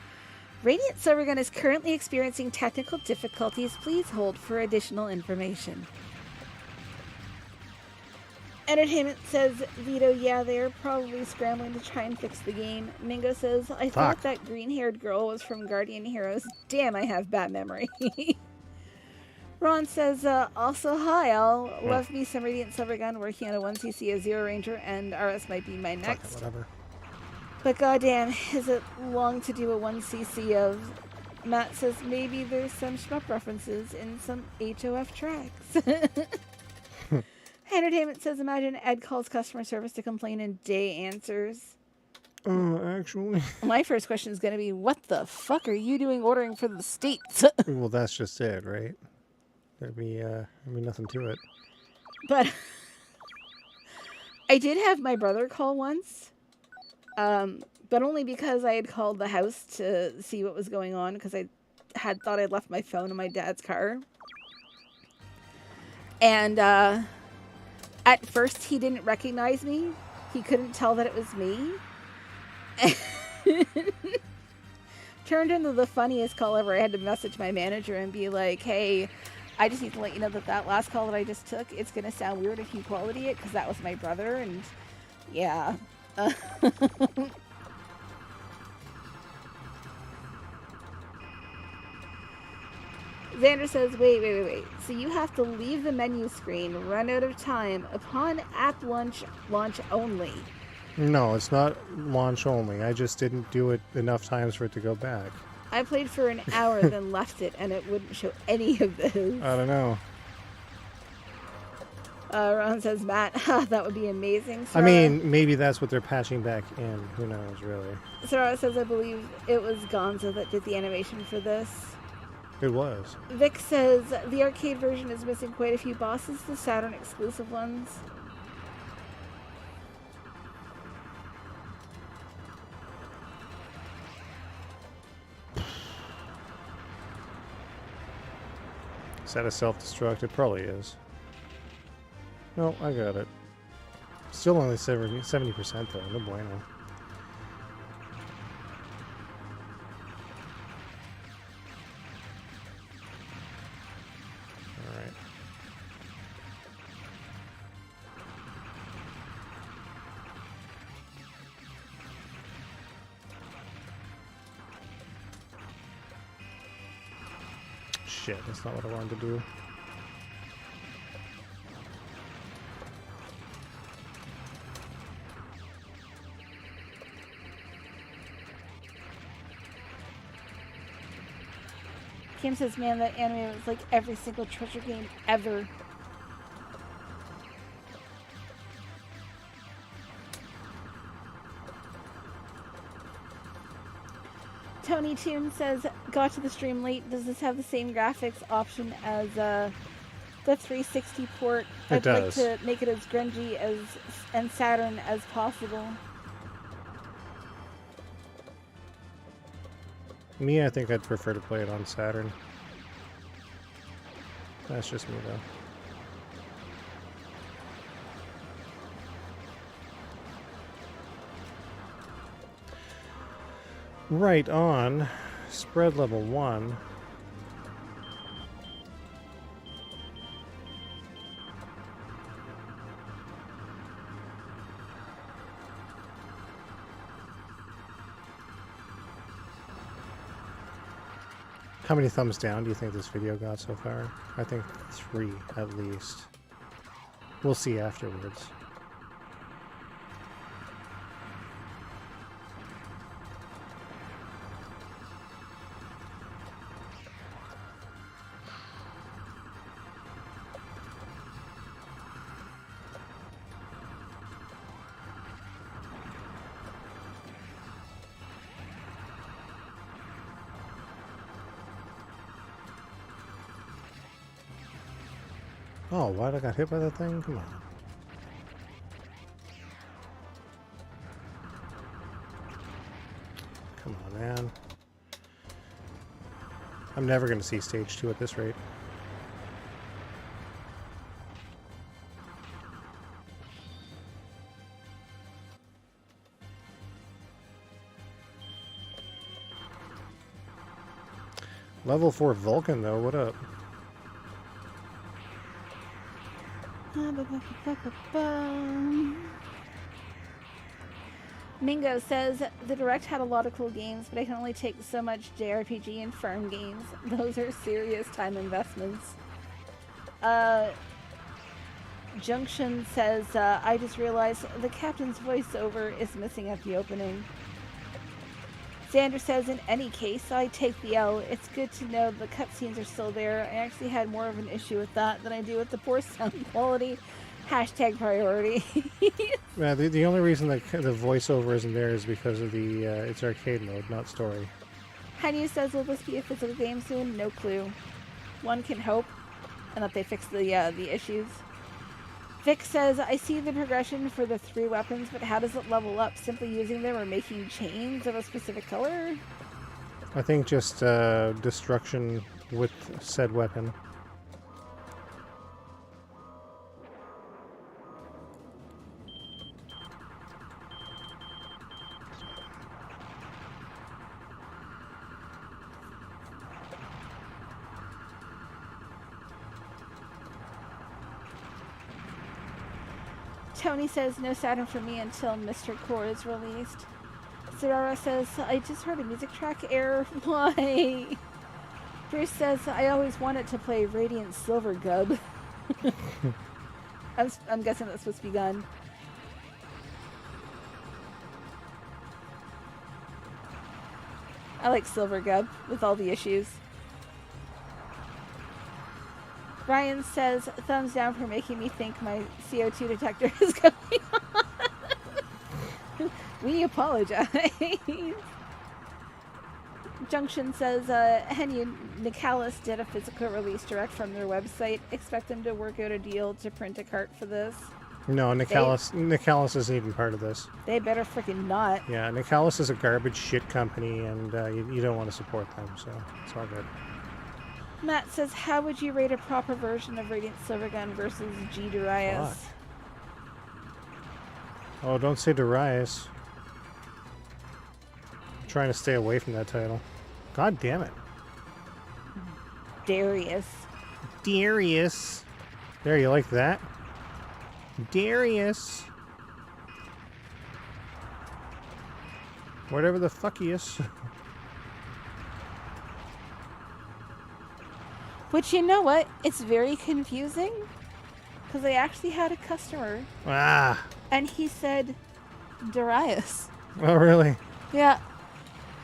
Radiant Silvergun is currently experiencing technical difficulties. Please hold for additional information. Entertainment says, Vito, yeah, they're probably scrambling to try and fix the game. Mingo says, I thought that green-haired girl was from Guardian Heroes. Damn, I have bad memory. Ron says, also, hi, I'll love me some Radiant Silvergun working on a 1cc as Zero Ranger, and RS might be my next. Whatever. But goddamn, is it long to do a 1cc of? Matt says, maybe there's some shmup references in some HOF tracks. Entertainment says, imagine Ed calls customer service to complain and Day answers. Actually. My first question is going to be, what the fuck are you doing ordering for the States? Well, that's just it, right? There'd be nothing to it. But I did have my brother call once, but only because I had called the house to see what was going on, because I had thought I'd left my phone in my dad's car. And at first he didn't recognize me. He couldn't tell that it was me. Turned into the funniest call ever. I had to message my manager and be like, hey, I just need to let you know that that last call that I just took, it's going to sound weird if you quality it, because that was my brother, and yeah. Xander says, wait. So you have to leave the menu screen, run out of time, upon app launch only. No, it's not launch only. I just didn't do it enough times for it to go back. I played for an hour, then left it, and it wouldn't show any of this. I don't know. Ron says, Matt, that would be amazing. I mean, maybe that's what they're patching back in. Who knows, really? Sarah says, I believe it was Gonzo that did the animation for this. It was. Vic says, the arcade version is missing quite a few bosses, the Saturn exclusive ones. Is that a self-destruct? It probably is. No, I got it. Still only 70% though. No bueno. Alright. Shit, that's not what I wanted to do. Kim says, man, that anime was like every single treasure game ever. Tony Toon says, got to the stream late. Does this have the same graphics option as the 360 port. It I'd like does. to make it as grungy as and Saturn as possible. Me, I think I'd prefer to play it on Saturn. That's just me, though. Right on. Spread level 1. How many thumbs down do you think this video got so far? I think 3 at least. We'll see afterwards. Oh, why'd I got hit by that thing? Come on. Come on, man. I'm never going to see stage 2 at this rate. Level 4 Vulcan, though. What up? Mingo says, the Direct had a lot of cool games, but I can only take so much JRPG and farm games. Those are serious time investments. Junction says, I just realized the captain's voiceover is missing at the opening. Xander says, in any case, I take the L. It's good to know the cutscenes are still there. I actually had more of an issue with that than I do with the poor sound quality. Hashtag priority. Yeah, the only reason that the voiceover isn't there is because of the it's arcade mode, not story. Hanyu says, will this be a physical game soon? No clue. One can hope, and that they fix the issues. Vic says, I see the progression for the 3 weapons, but how does it level up? Simply using them or making chains of a specific color? I think just destruction with said weapon. Tony says, no Saturn for me until Mr. Core is released. Zerara says, I just heard a music track error. Why? Bruce says, I always wanted to play Radiant Silvergun. I'm guessing that's supposed to be gun. I like Silvergun with all the issues. Ryan says, thumbs down for making me think my CO2 detector is going on. We apologize. Junction says, Henry Nicalis did a physical release direct from their website. Expect them to work out a deal to print a cart for this. No, Nicalis isn't even part of this. They better freaking not. Yeah, Nicalis is a garbage shit company, and you don't want to support them, so it's all good. Matt says, how would you rate a proper version of Radiant Silvergun versus G. Darius? Fuck. Oh, don't say Darius. I'm trying to stay away from that title. God damn it. Darius. Darius. There, you like that? Darius. Whatever the fuck he is. Which, you know what? It's very confusing. Because I actually had a customer. Ah. And he said Darius. Oh, really? Yeah.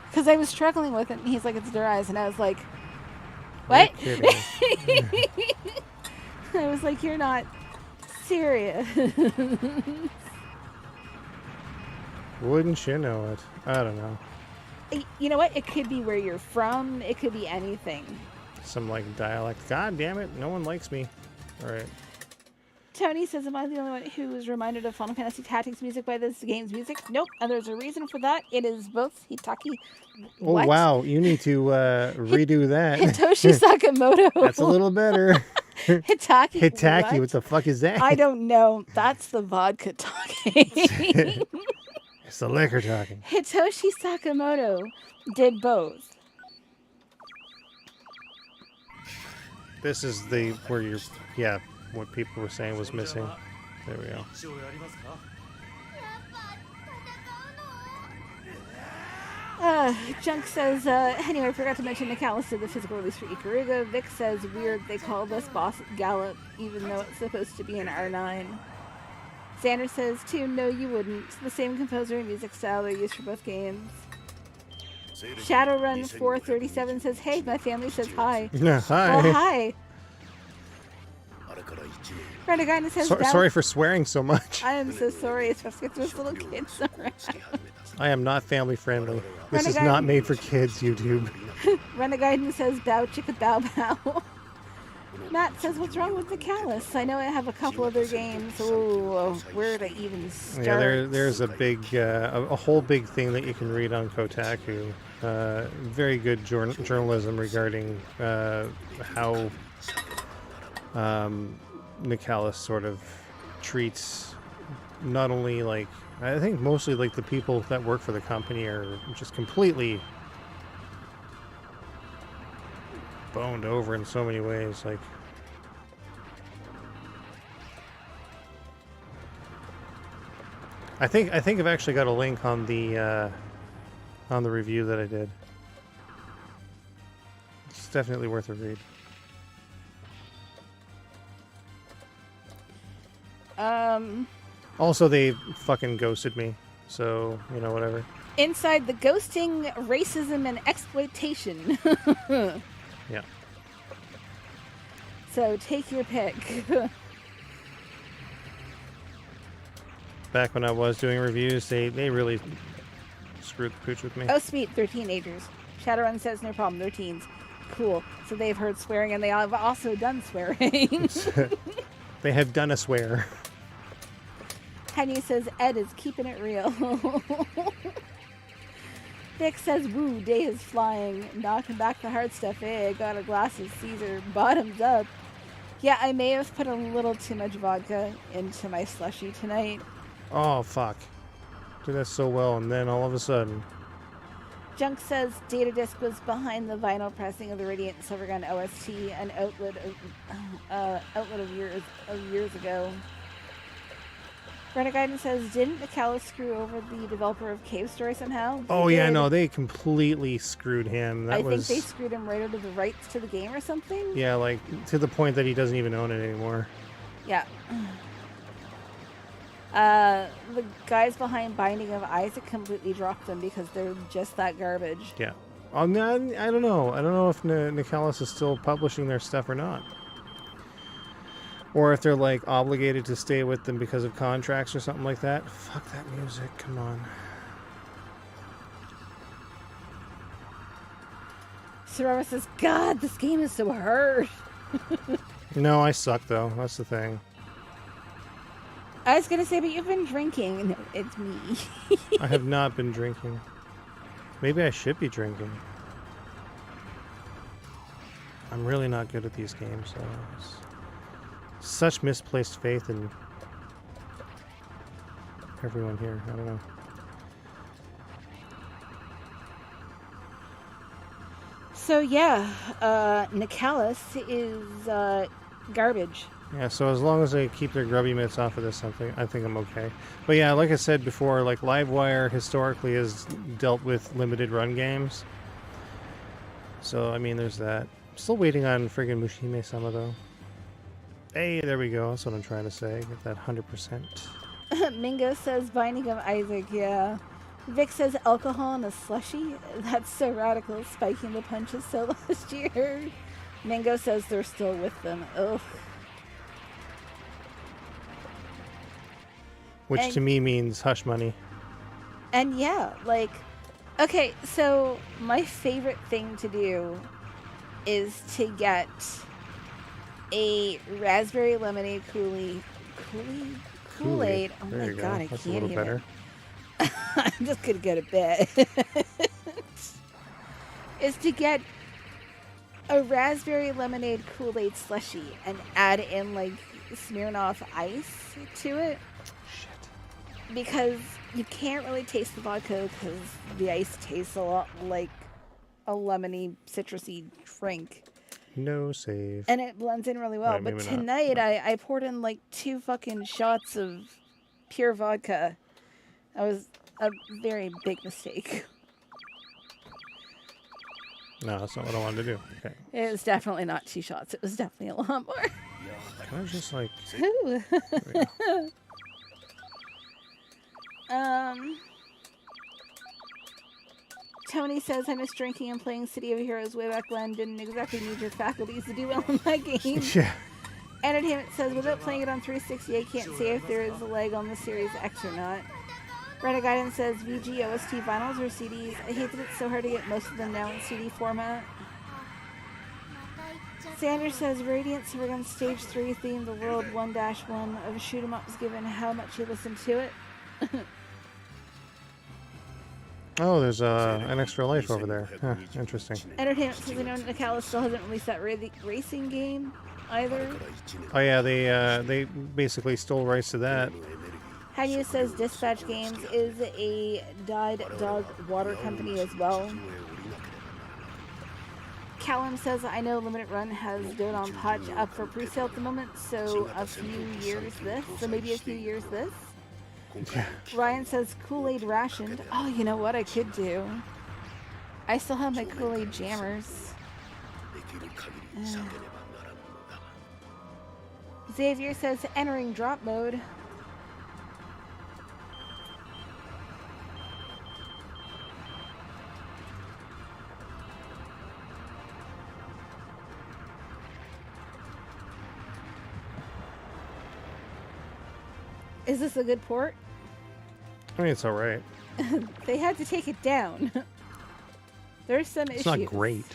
Because I was struggling with it. And he's like, it's Darius. And I was like, what? You're kidding. I was like, you're not serious. Wouldn't you know it? I don't know. You know what? It could be where you're from. It could be anything. Some, like, dialect. God damn it. No one likes me. All right. Tony says, am I the only one who was reminded of Final Fantasy Tactics music by this game's music? Nope. And there's a reason for that. It is both Hitaki. Oh, What? wow. You need to redo that. Hitoshi Sakamoto. That's a little better. Hitaki. Hitaki, what the fuck is that? I don't know. That's the vodka talking. It's the liquor talking. Hitoshi Sakamoto did both. This is the where you're, yeah, what people were saying was missing. There we go. 勝利ありますか Junk says, anyway, I forgot to mention Nicalis did the physical release for Ikaruga. Vic says, weird they call this boss Gallop, even though it's supposed to be an R9. Xander says, tune, no you wouldn't. The same composer and music style they use for both games. Shadowrun 437 says, hey, my family says hi. Yeah, hi. Well, hi. Renegade says, Sorry for swearing so much. I am so sorry, especially if there's little kids around. I am not family friendly. This is Renegade- not made for kids, YouTube. Renegade says, bow chicka bow bow. Matt says, what's wrong with the Callus? I know I have a couple other games. Ooh, where to even start? Yeah, there's a big, a whole big thing that you can read on Kotaku. Very good journalism regarding how Nicalis sort of treats not only, like, I think mostly like the people that work for the company are just completely boned over in so many ways. Like, I think I've actually got a link on the review that I did. It's definitely worth a read. Also, they fucking ghosted me, so, you know, whatever. Inside the ghosting, racism, and exploitation. Yeah. So take your pick. Back when I was doing reviews, they really screwed the pooch with me. Oh, sweet, they're teenagers. Shadowrun says no problem, they're teens. Cool. So they've heard swearing, and they have also done swearing. They have done a swear. Henny says Ed is keeping it real. Vic says, woo, day is flying. Knocking back the hard stuff, eh? Got a glass of Caesar. Bottoms up. Yeah, I may have put a little too much vodka into my slushie tonight. Oh, fuck. Did that so well, and then all of a sudden... Junk says Data Disc was behind the vinyl pressing of the Radiant Silvergun OST, an outlet of years ago. Renegade says, didn't Nicalis screw over the developer of Cave Story somehow? Oh, They yeah, did. no, they completely screwed him. That I was... think they screwed him right out of the rights to the game or something. Yeah, like, to the point that he doesn't even own it anymore. Yeah. The guys behind Binding of Isaac completely dropped them because they're just that garbage. Yeah. I don't know. I don't know if Nicalis is still publishing their stuff or not. Or if they're, like, obligated to stay with them because of contracts or something like that. Fuck that music. Come on. Sorora says, God, this game is so hard. No, I suck, though. That's the thing. I was going to say, but you've been drinking. No, it's me. I have not been drinking. Maybe I should be drinking. I'm really not good at these games, so... Such misplaced faith in everyone here. I don't know. So yeah, Nicalis is garbage. Yeah, so as long as they keep their grubby mitts off of this, I think I'm okay. But yeah, like I said before, like Livewire historically has dealt with limited run games. So I mean, there's that. Still waiting on friggin' Mushime-sama though. Hey, there we go. That's what I'm trying to say. Get that 100%. Mingo says Binding of Isaac, yeah. Vic says alcohol in a slushie? That's so radical, spiking the punches so last year. Mingo says they're still with them. Ugh. Which to me means hush money. And yeah, like, okay, so my favorite thing to do is to get a raspberry lemonade Kool-Aid. Kool-Aid. Oh There my you go. god, I That's a can't little even. better. I'm just gonna go to bed. Is to get a raspberry lemonade Kool-Aid slushie and add in like Smirnoff Ice to it. Shit. Because you can't really taste the vodka because the ice tastes a lot like a lemony, citrusy drink. No save. And it blends in really well. Right, But maybe not. tonight I poured in like 2 fucking shots of pure vodka. That was a very big mistake. No, that's not what I wanted to do. Okay. It was definitely not 2 shots. It was definitely a lot more. Can I just like... Ooh. There we go. Tony says, I miss drinking and playing City of Heroes way back when. Didn't exactly need your faculties to do well in that game. Yeah. Entertainment says, without playing it on 360, I can't say if there is a leg on the Series X or not. Renegade says, VG, OST, vinyls, or CDs? I hate that it's so hard to get most of them now in CD format. Sanders says, Radiant Silvergun Stage 3 theme, the World 1-1 of Shoot 'em Ups, given how much you listen to it. Oh, there's an extra life over there. Huh, interesting. Entertainment says, I know Nicalis still hasn't released that racing game either. Oh yeah, they basically stole rights to that. Hanya says Dispatch Games is a Died Dog water company as well. Callum says, I know Limited Run has Dode on Potch up for pre-sale at the moment, so a few years this. So maybe a few years this. Yeah. Ryan says Kool-Aid rationed. Oh, you know what I could do? I still have my Kool-Aid jammers. Xavier says entering drop mode. Is this a good port? I mean, it's all right. They had to take it down. There's some It's issues. not great.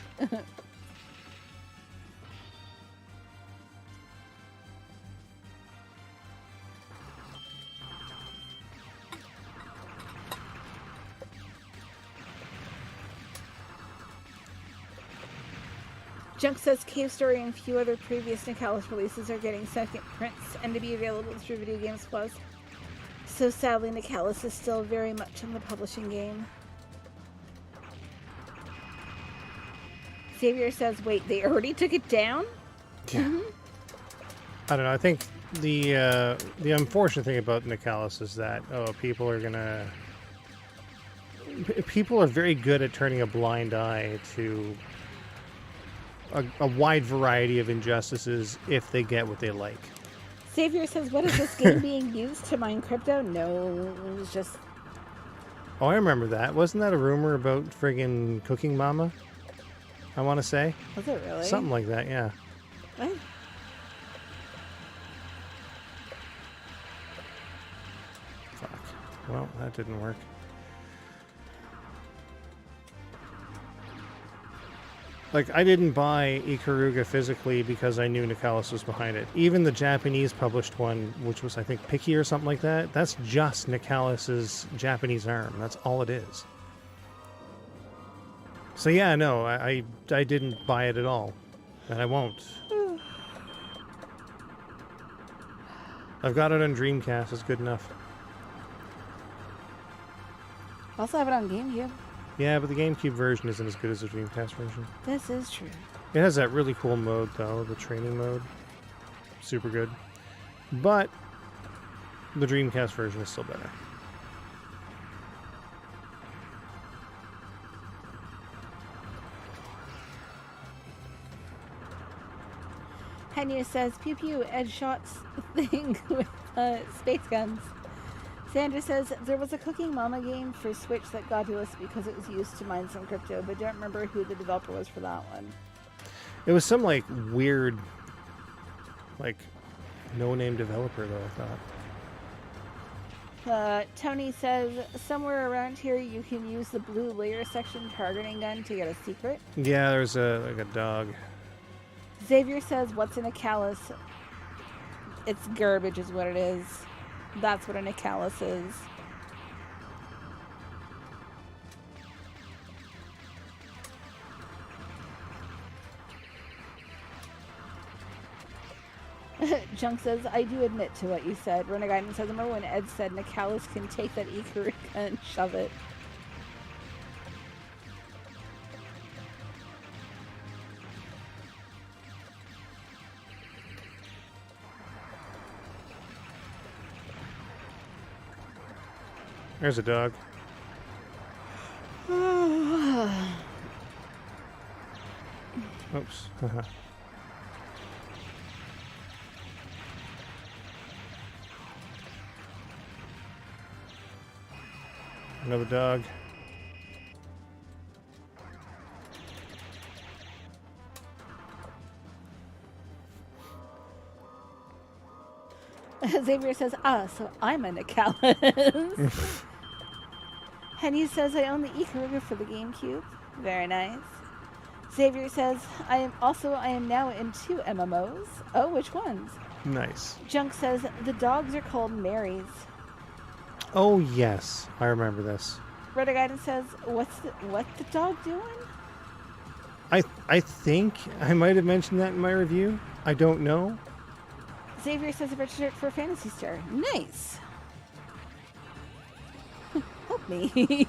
Junk says Cave Story and a few other previous Nicalis releases are getting second prints and to be available through Video Games Plus. So sadly, Nicalis is still very much in the publishing game. Xavier says, wait, they already took it down? Yeah. I don't know. I think the unfortunate thing about Nicalis is that people are very good at turning a blind eye to a wide variety of injustices if they get what they like. Xavier says, what is this game being used to mine crypto? No, it was just... Oh, I remember that. Wasn't that a rumor about friggin' Cooking Mama? I want to say. Was it really? Something like that, yeah. What? Fuck. Well, that didn't work. Like, I didn't buy Ikaruga physically because I knew Nicalis was behind it. Even the Japanese published one, which was, I think, Picky or something like that, that's just Nicalis's Japanese arm. That's all it is. So yeah, no, I didn't buy it at all. And I won't. I've got it on Dreamcast. It's good enough. Also have it on GameCube. Yeah, but the GameCube version isn't as good as the Dreamcast version. This is true. It has that really cool mode, though, the training mode. Super good. But the Dreamcast version is still better. Henya says, pew pew, Ed Shot's thing with space guns. Sandra says, there was a Cooking Mama game for Switch that got to us because it was used to mine some crypto, but don't remember who the developer was for that one. It was some, like, weird, like, no-name developer, though, I thought. Tony says, somewhere around here you can use the blue layer section targeting gun to get a secret. Yeah, there's like a dog. Xavier says, what's in a callus? It's garbage is what it is. That's what an callus is. Junk says, I do admit to what you said. Renegade says, remember when Ed said Nicalis can take that Icarus and shove it? There's a dog. Oops. Another dog. Xavier says, so I'm a Nicalis. Henny says, I own the Icarus for the GameCube. Very nice. Xavier says, I am now in 2 MMOs. Oh, which ones? Nice. Junk says, the dogs are called Marys. Oh yes, I remember this. Renegade says, what the dog doing? I think I might have mentioned that in my review. I don't know. Xavier says, I registered for Phantasy Star. Nice. Help me.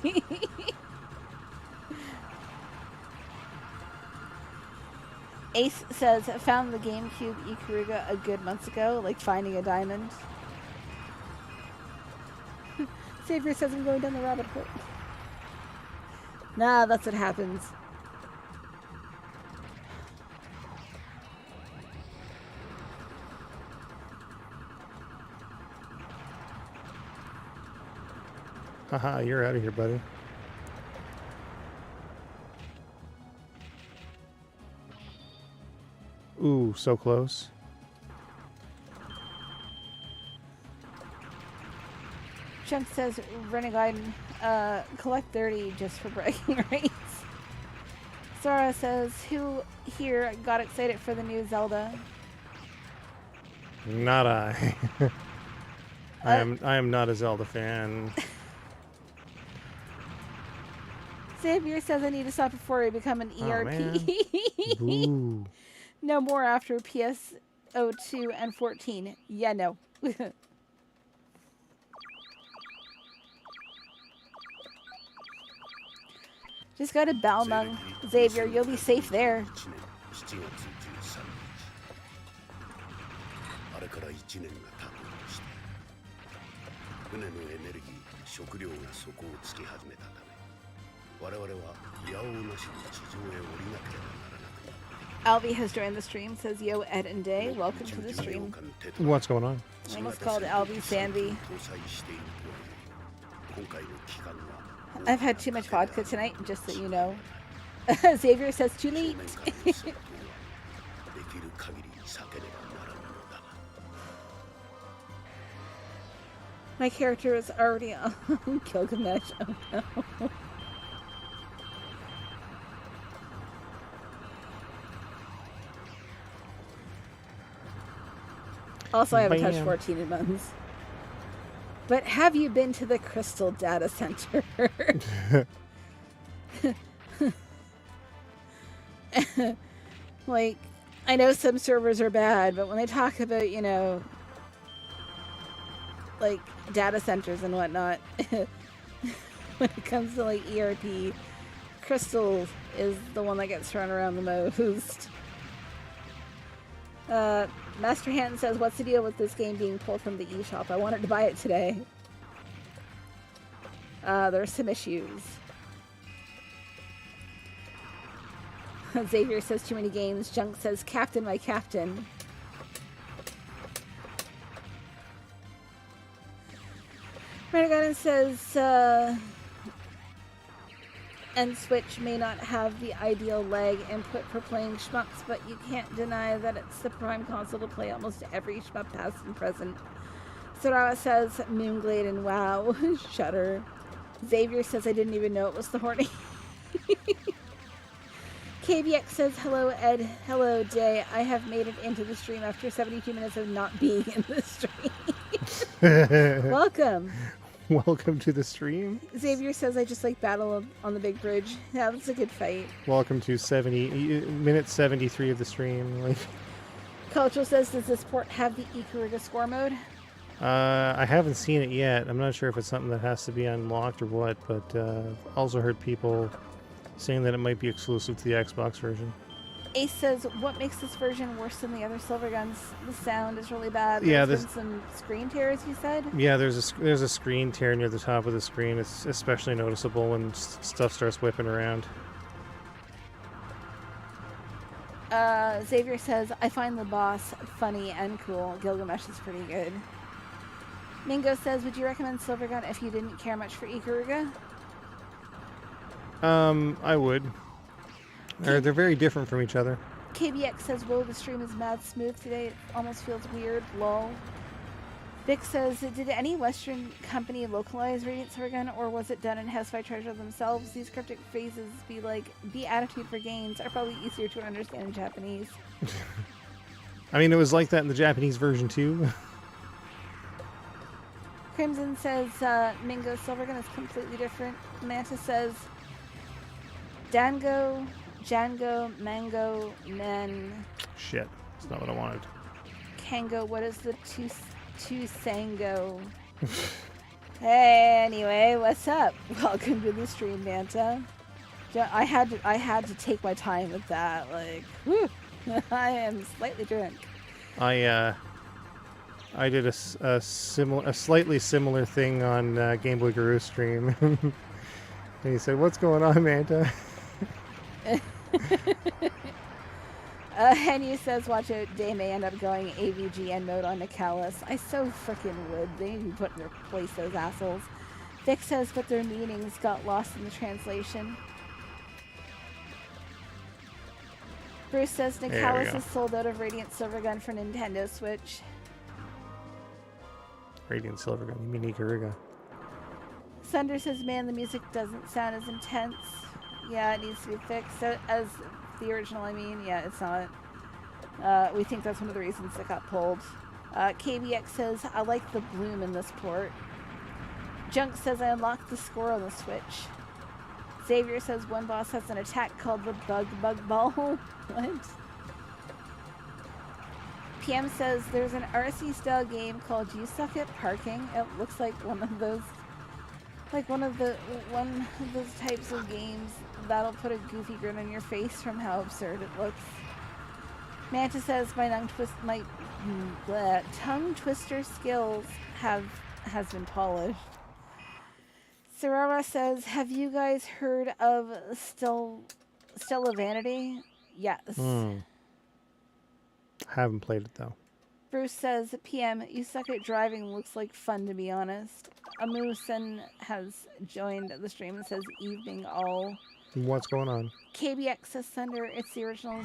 Ace says, found the GameCube Ikaruga a good month ago, like finding a diamond. Xavier says, I'm going down the rabbit hole. Nah, that's what happens. Haha, you're out of here, buddy. Ooh, so close. Chunk says, Renegade, collect 30 just for bragging rights. Sora says, who here got excited for the new Zelda? Not I. I am not a Zelda fan. Xavier says, I need to stop before I become an ERP. Ooh. No more after PS02 and 14. Yeah, no. Just go to Balmung. Xavier, you'll be safe there. 7月13日あれから1年が経とうとして船のエネルギー食料が底をつき始めたため我々はいやおうなしに地上へ降りなければならなくなって Alvi has joined the stream, says, Yo, Ed and Day, welcome to the stream. What's going on? I almost called Alvi Sandy. I've had too much vodka tonight, just so you know. Xavier says, too late. My character is already on Gilgamesh. Oh no. Also, I haven't touched 14 in months. But have you been to the Crystal Data Center? Like, I know some servers are bad, but when they talk about, you know, like, data centers and whatnot, when it comes to, like, ERP, Crystal is the one that gets thrown around the most. Master Hanton says, what's the deal with this game being pulled from the eShop? I wanted to buy it today. There's some issues. Xavier says, too many games. Junk says, Captain, my captain. Renegade says, and Switch may not have the ideal lag input for playing shmups, but you can't deny that it's the prime console to play almost every shmup past and present. Sorawa says, Moonglade and WoW. Shudder. Xavier says, I didn't even know it was the horny. KBX says, hello, Ed. Hello, Day. I have made it into the stream after 72 minutes of not being in the stream. Welcome. Welcome to the stream. Xavier says, I just like battle on the big bridge. Yeah, that's a good fight. Welcome to minute 73 of the stream. Like, Cultural says, does this port have the Ikaruga score mode? I haven't seen it yet. I'm not sure if it's something that has to be unlocked or what, but also heard people saying that it might be exclusive to the Xbox version. Ace says, what makes this version worse than the other Silverguns? The sound is really bad. Yeah, There's been some screen tears, you said? Yeah, there's a screen tear near the top of the screen. It's especially noticeable when stuff starts whipping around. Xavier says, I find the boss funny and cool. Gilgamesh is pretty good. Mingo says, would you recommend Silvergun if you didn't care much for Ikaruga? I would. They're very different from each other. KBX says, whoa, the stream is mad smooth today. It almost feels weird. Lol. Vic says, did any Western company localize Radiant Silvergun, or was it done in-house by Treasure themselves? These cryptic phrases be attitude for gains are probably easier to understand in Japanese. I mean, it was like that in the Japanese version too. Crimson says, Mingo Silvergun is completely different. Manta says, Dango, Django, Mango, Men. Shit, that's not what I wanted. Kango, what is the Tusango? Hey, anyway, what's up? Welcome to the stream, Manta. I had to take my time with that. Like, whew, I am slightly drunk. I did a slightly similar thing on Game Boy Guru stream. And he said, "What's going on, Manta?" Henry says, watch out, they may end up going AVGN mode on Nicalis. I so freaking would. They need to be put in their place, those assholes. Vic says, but their meanings got lost in the translation. Bruce says, Nicalis is sold out of Radiant Silvergun for Nintendo Switch. Radiant Silvergun, you mean Ikaruga. Sunder says, man, the music doesn't sound as intense. Yeah, it needs to be fixed. As the original, I mean, yeah, it's not. We think that's one of the reasons it got pulled. KBX says, I like the bloom in this port. Junk says, I unlocked the score on the Switch. Xavier says, one boss has an attack called the Bug Ball. What? PM says, there's an RC-style game called You Suck at Parking. It looks like one of those types of games that'll put a goofy grin on your face from how absurd it looks. Manta says my tongue twister skills has been polished. Serara says, have you guys heard of Stella Vanity? Yes. Haven't played it though. Bruce says, PM, you suck at driving, looks like fun to be honest. Amusen has joined the stream and says, evening all. What's going on? KBX says, Thunder, it's the original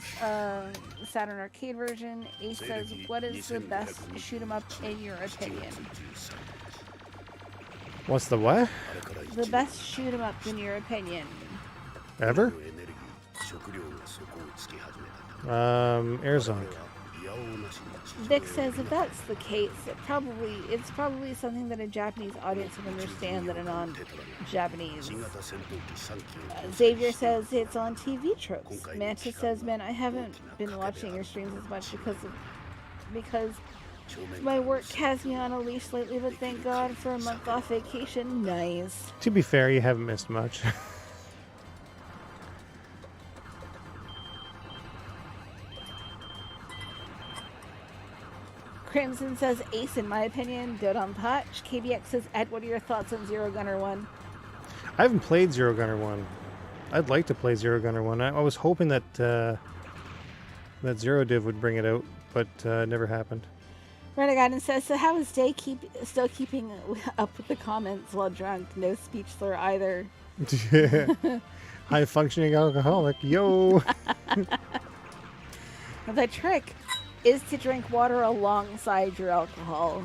Saturn arcade version. Ace says, what is the best shoot 'em up in your opinion? What's the what? The best shoot 'em up in your opinion. Ever? Airzone. Vic says if that's the case, it's probably something that a Japanese audience would understand that a non-Japanese. Xavier says it's on TV tropes. Manta says, man, I haven't been watching your streams as much because my work has me on a leash lately, but thank God for a month off vacation. Nice. To be fair, you haven't missed much. Crimson says, Ace, in my opinion, good on Potch. KBX says, Ed, what are your thoughts on Zero Gunner 1? I haven't played Zero Gunner 1. I'd like to play Zero Gunner 1. I was hoping that Zero Div would bring it out, but never happened. Renegade says, so how is Day still keeping up with the comments while drunk? No speech slur either. High-functioning alcoholic. Yo! The trick is to drink water alongside your alcohol.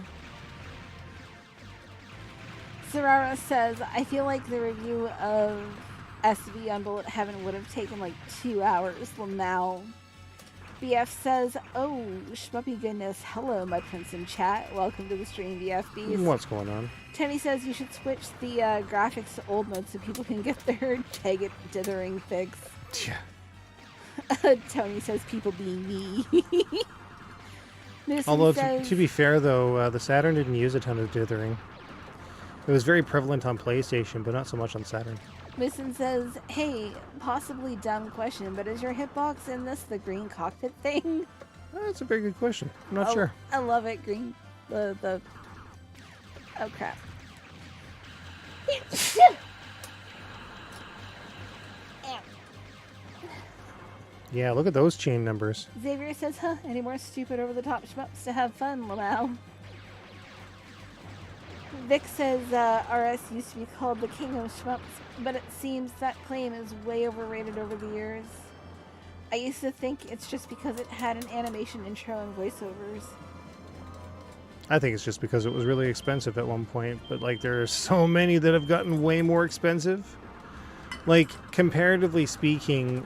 Serara says, I feel like the review of SV on Bullet Heaven would have taken like 2 hours. Well, now. BF says, oh, schmuppy goodness. Hello, Mud Prince in chat. Welcome to the stream, BFBs. What's going on? Tony says you should switch the graphics to old mode so people can get their tag dithering fix. Yeah. Tony says people being me. Although, says, to be fair, though, the Saturn didn't use a ton of dithering. It was very prevalent on PlayStation, but not so much on Saturn. Mason says, hey, possibly dumb question, but is your hitbox in this the green cockpit thing? That's a very good question. I'm not sure. I love it, green. The oh crap. Yeah, look at those chain numbers. Xavier says, huh, any more stupid over-the-top shmups to have fun, Lamau? Vic says RS used to be called the king of shmups, but it seems that claim is way overrated over the years. I used to think it's just because it had an animation intro and voiceovers. I think it's just because it was really expensive at one point, but like there are so many that have gotten way more expensive. Like, comparatively speaking,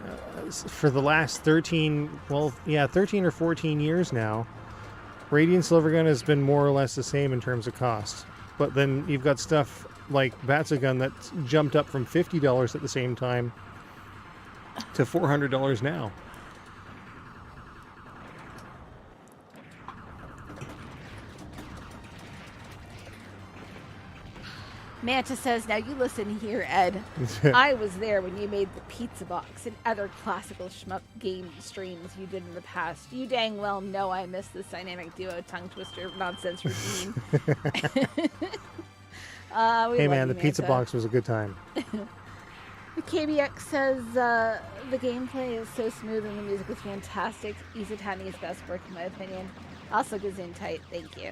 for the last 13 or 14 years now, Radiant Silvergun has been more or less the same in terms of cost. But then you've got stuff like Batsagun that's jumped up from $50 at the same time to $400 now. Manta says, now you listen here, Ed. I was there when you made the pizza box and other classical shmup game streams you did in the past. You dang well know I missed this dynamic duo tongue twister nonsense routine. Hey man, the pizza box was a good time. KBX says, the gameplay is so smooth and the music is fantastic. Izutani's best work in my opinion. Also Gazoon tight, thank you.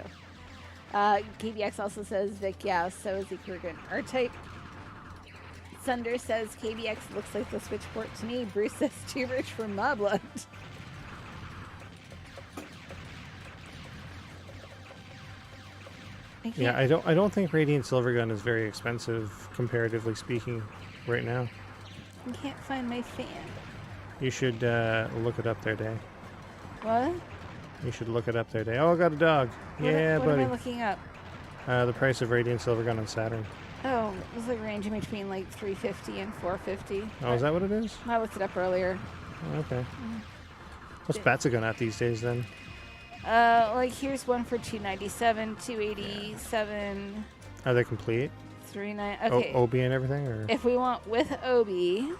KBX also says, Vic, yeah, so is the Kurgan R-Type. Sunder says, KBX looks like the switchport to me. Bruce says, too rich for my blood. Yeah, I don't think Radiant Silvergun is very expensive, comparatively speaking, right now. I can't find my fan. You should look it up there, Day. What? You should look it up there, Day. Oh, I got a dog. What buddy. am I looking up? The price of Radiant Silvergun on Saturn. Oh, it was like ranging between like $350 and $450. Oh, is that what it is? I looked it up earlier. Oh, okay. What's Batsagun at these days then? Like here's one for $297, $287. Are they complete? $39. Okay. Obi and everything, or? If we want with Obi.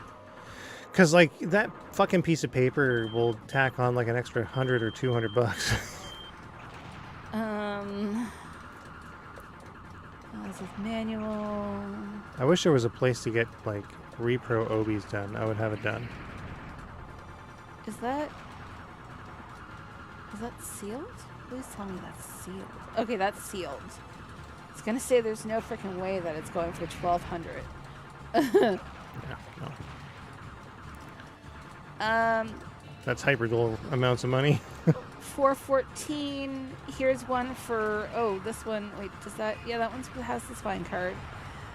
Because like that fucking piece of paper will tack on like an extra $100 or $200. This is manual. I wish there was a place to get like repro Obis done. I would have it done. Is that sealed? Please tell me that's sealed. Okay, that's sealed. It's gonna say there's no freaking way that it's going for $1,200. Yeah, no. That's hyperdual amounts of money. 414. Here's one for this one. Wait, does that? Yeah, that one has the spine card.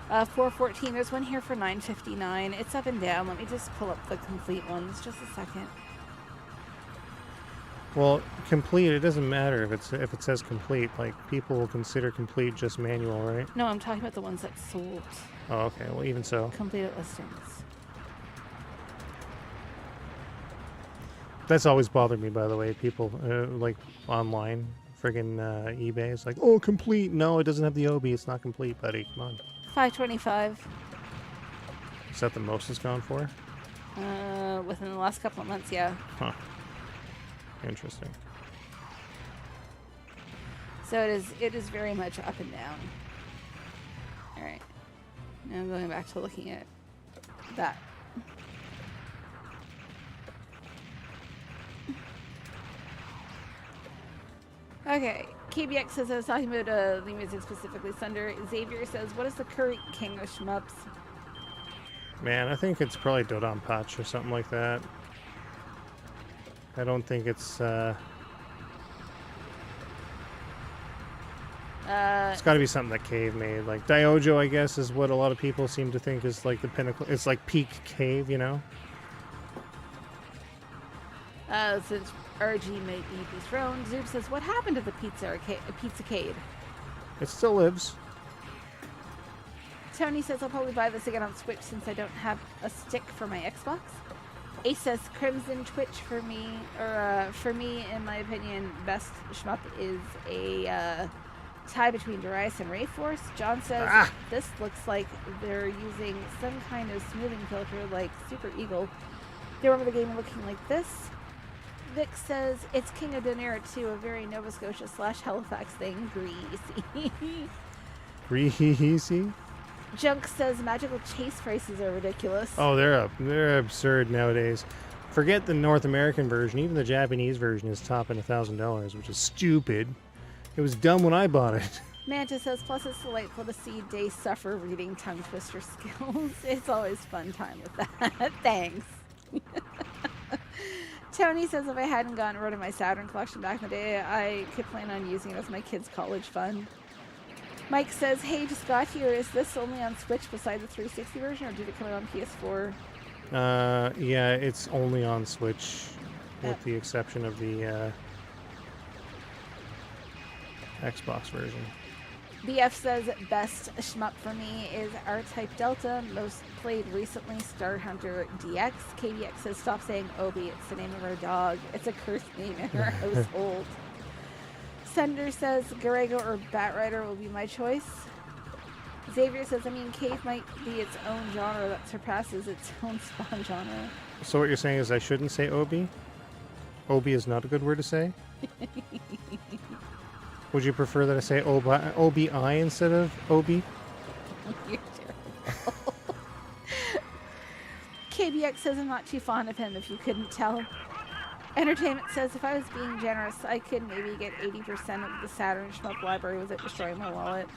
414. There's one here for $959. It's up and down. Let me just pull up the complete ones. Just a second. Well, complete. It doesn't matter if it says complete. Like people will consider complete just manual, right? No, I'm talking about the ones that sold. Oh, okay. Well, even so. Completed listings. That's always bothered me, by the way. People like online, friggin' eBay is like, oh, complete. No, it doesn't have the OB. It's not complete, buddy. Come on. $525. Is that the most it's gone for? Within the last couple of months, yeah. Huh. Interesting. So it is very much up and down. All right. Now I'm going back to looking at that. Okay, KBX says I was talking about the music specifically. Sunder. Xavier says, what is the current king of shmups? Man, I think it's probably Dodon Patch or something like that. I don't think it's It's got to be something that Cave made. Like Diojo, I guess, is what a lot of people seem to think is like the pinnacle. It's like peak Cave, you know? Since RG may be dethroned, Zoop says, what happened to the Pizzacade? It still lives. Tony says, I'll probably buy this again on Switch since I don't have a stick for my Xbox. Ace says, Crimson Twitch for me, in my opinion, best shmup is a tie between Darius and Rayforce. John says, this looks like they're using some kind of smoothing filter like Super Eagle. They remember the game looking like this. Vic says, it's King of Donera 2, a very Nova Scotia / Halifax thing. Greasy. Greasy? Junk says, magical chase prices are ridiculous. Oh, they're absurd nowadays. Forget the North American version. Even the Japanese version is topping $1,000, which is stupid. It was dumb when I bought it. Manta says, plus it's delightful to see Day suffer reading tongue twister skills. It's always fun time with that. Thanks. Tony says, if I hadn't gotten rid of my Saturn collection back in the day, I could plan on using it as my kids' college fund. Mike says, hey, just got here. Is this only on Switch beside the 360 version, or did it come out on PS4? Yeah, it's only on Switch, with the exception of the Xbox version. BF says, best shmup for me is R-Type Delta, most played recently, Star Hunter DX. KBX says, stop saying Obi, it's the name of our dog. It's a cursed name in our household. Senator says, Garego or Batrider will be my choice. Xavier says, I mean, Cave might be its own genre that surpasses its own Spawn genre. So what you're saying is I shouldn't say Obi? Obi is not a good word to say? Would you prefer that I say OBI instead of Obi? You're terrible. KBX says, I'm not too fond of him, if you couldn't tell. Entertainment says, if I was being generous, I could maybe get 80% of the Saturn shmup library without destroying my wallet.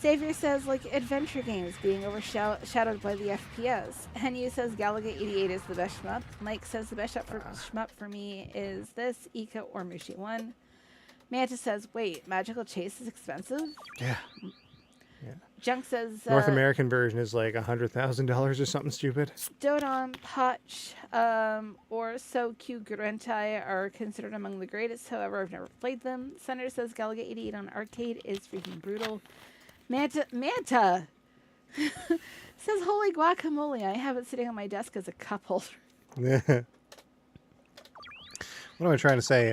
Xavier says, like adventure games being overshadowed by the FPS. Henyu says, Galaga 88 is the best shmup. Mike says, the best shmup for me is this, Ika or Mushi 1. Manta says, wait, Magical Chase is expensive? Yeah. Yeah. Junk says... North American version is like $100,000 or something stupid. Dodon, Potch, or So Q Gurentai are considered among the greatest. However, I've never played them. Senator says Galaga 88 on arcade is freaking brutal. Manta says, holy guacamole, I have it sitting on my desk as a cup holder. What am I trying to say?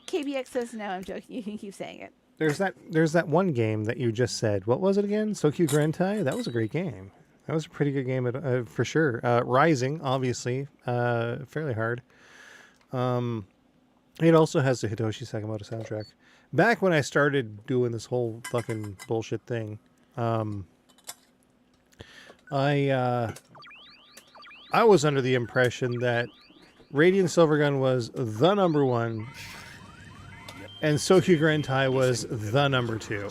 KBX says, no, I'm joking. You can keep saying it. There's that one game that you just said. What was it again? Sokyu Grentai? That was a great game. That was a pretty good game for sure. Rising, obviously, fairly hard. It also has the Hitoshi Sakamoto soundtrack. Back when I started doing this whole fucking bullshit thing, I was under the impression that Radiant Silvergun was the number one, and Sokyu Grentai was the number two.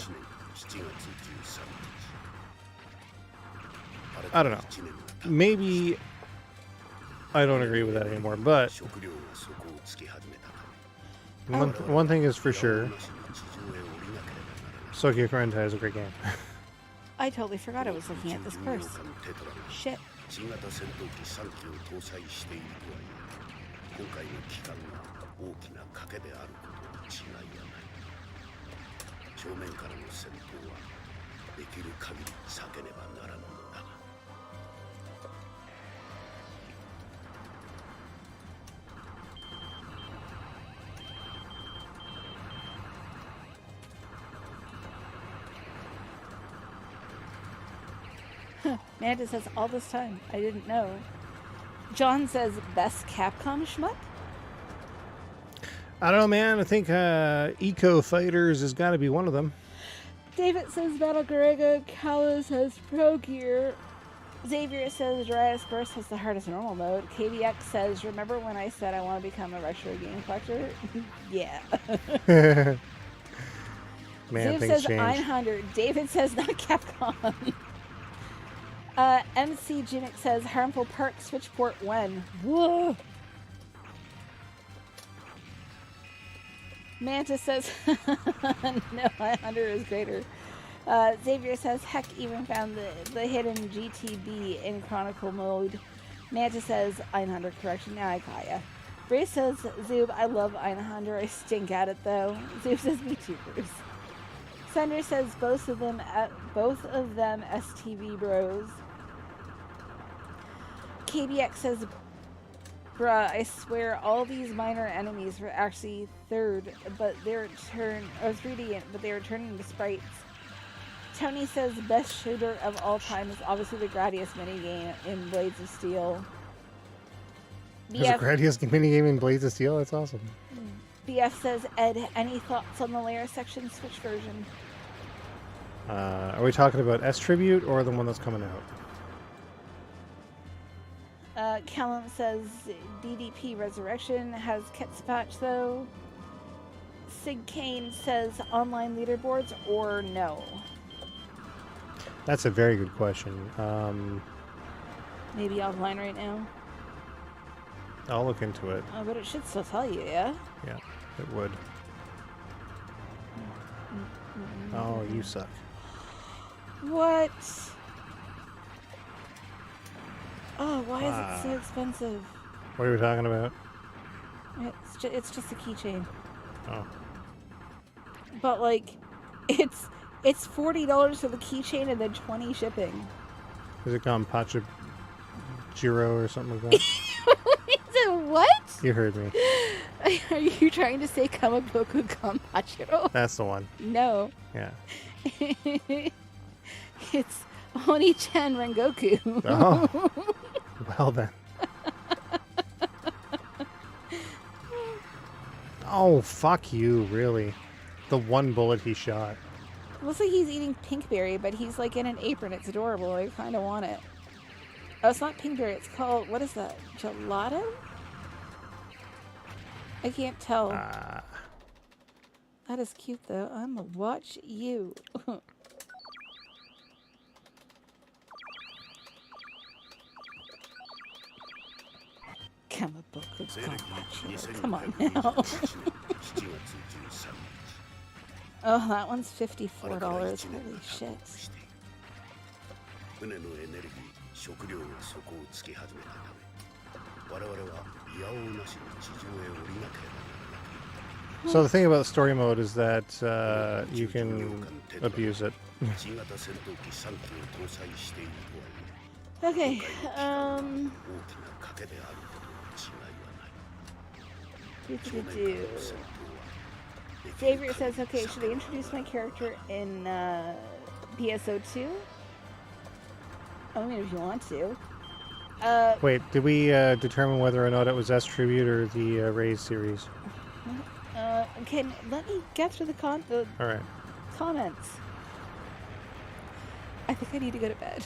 I don't know. Maybe I don't agree with that anymore, but one thing is for sure, Sokyu Grentai is a great game. I totally forgot I was looking at this purse. Shit. 今回の期間が大きな賭けであることに違いはない正面からの戦闘はできる限り避けねばならぬのだ Manta says, all this time, I didn't know. John says, best Capcom shmup? I don't know, man. I think Eco Fighters has got to be one of them. David says, Battle Garega. Kalas has Pro Gear. Xavier says, Darius Burst has the hardest normal mode. KBX says, remember when I said I want to become a retro game collector? Yeah. Man, Ziv things says, change. 900. David says, not Capcom. MC Jimmick says, Harmful Park Switchport when? Whoa! Manta says, no, Hunter is greater. Xavier says, heck, even found the hidden GTB in Chronicle mode. Manta says, Einhander correction, now I got ya. Bruce says, Zoob, I love Einhander, I stink at it though. Zoob says, me too, Bruce. Sender says, both of them STV bros. KBX says, bruh, I swear all these minor enemies were actually 3D, but they're 3D, but they were turning into sprites. Tony says best shooter of all time is obviously the Gradius minigame in Blades of Steel. There's a Gradius minigame in Blades of Steel? That's awesome. BF says, Ed, any thoughts on the layer section Switch version? Are we talking about S Tribute or the one that's coming out? Callum says DDP Resurrection has Ketspatch though. Sig Kane says online leaderboards or no? That's a very good question. Maybe offline right now. I'll look into it. Oh, but it should still tell you, yeah? Yeah, it would. Oh, you suck. What? Oh, why is it so expensive? What are we talking about? It's just a keychain. Oh. But like, it's $40 for the keychain and then $20 shipping. Is it called Pacha Jiro or something like that? What? You heard me. Are you trying to say Kamaboku Kamachiro? That's the one. No. Yeah. It's Oni-chan Rengoku. Oh. Well then. Oh, fuck you, really. The one bullet he shot. Looks like he's eating pinkberry, but he's like in an apron. It's adorable. I kind of want it. Oh, it's not pinkberry. It's called, what is that? Gelato? I can't tell. That is cute, though. I'm gonna watch you. Kamaboku Kamachiro. Come on now. Oh, that one's $54. Holy shit. 船のエネルギー、食料が底をつき始めたため、我々はいやおうなしに地上へ降りなければならなく So the thing about story mode is that you can abuse it. Okay, Xavier says, okay, should I introduce my character in PSO2? I mean, if you want to. Wait, did we determine whether or not it was S Tribute or the Raise series? Okay, let me get through the All right. comments. I think I need to go to bed.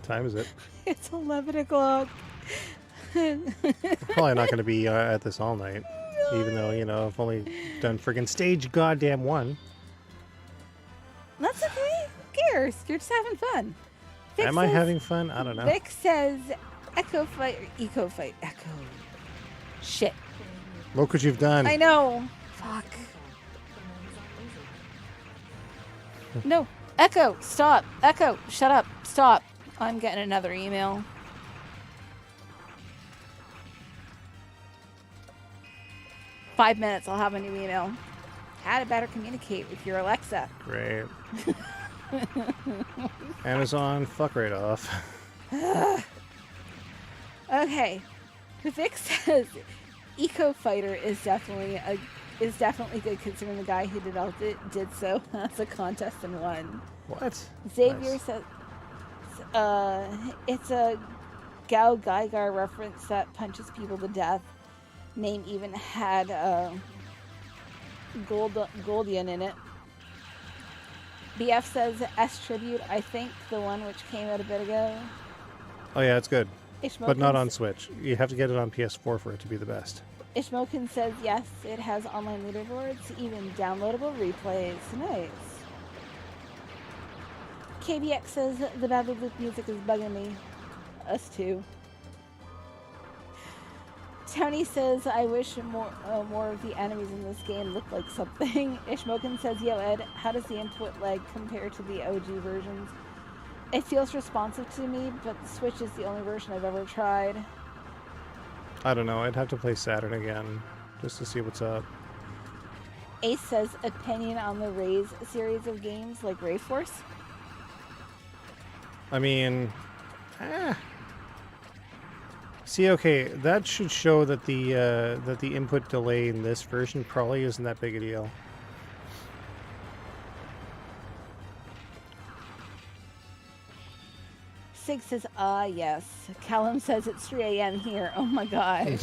Time is it? It's 11 o'clock. Probably not going to be at this all night, even though, you know, I've only done friggin' stage goddamn one. That's okay. Who cares? You're just having fun. Vic Am I says- having fun? I don't know. Vic says Echo Fight, Eco Fight, Echo. Shit. Look what you've done. I know. Fuck. No. Echo, stop. Echo, shut up. Stop. I'm getting another email. "5 minutes, I'll have a new email. How to better communicate with your Alexa." Great. Amazon, fuck right off. Okay. Vic says Eco Fighter is definitely good considering the guy who did so as a contest and won. What? Xavier Nice. says it's a Gao Gaigar reference that punches people to death. Name even had Goldian in it. BF says S Tribute, I think the one which came out a bit ago. Oh yeah, it's good. But not on Ishmokin Switch. You have to get it on PS4 for it to be the best. Ishmokin says yes, it has online leaderboards, even downloadable replays. Nice. KBX says the Battle Loop music is bugging me. Us too. Tony says, I wish more of the enemies in this game looked like something. Ishmoken says, yo Ed, how does the input lag compare to the OG versions? It feels responsive to me, but the Switch is the only version I've ever tried. I don't know. I'd have to play Saturn again just to see what's up. Ace says, opinion on the Rays series of games like Ray Force? I mean, see, okay, that should show that the input delay in this version probably isn't that big a deal. Sig says, yes. Callum says it's 3 a.m. here. Oh my gosh.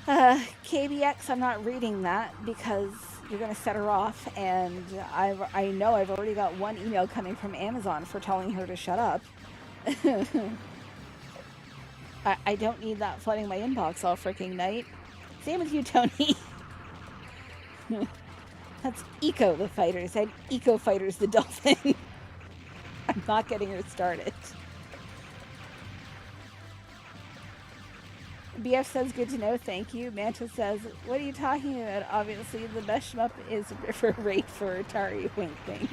KBX, I'm not reading that because you're going to set her off, and I know I've already got one email coming from Amazon for telling her to shut up. I don't need that flooding my inbox all freaking night. Same with you, Tony. That's Eco the Fighters and Eco Fighters the Dolphin. I'm not getting her started. BF says, good to know, thank you. Manta says, what are you talking about? Obviously, the best shmup is River Raid for Atari, wink wink.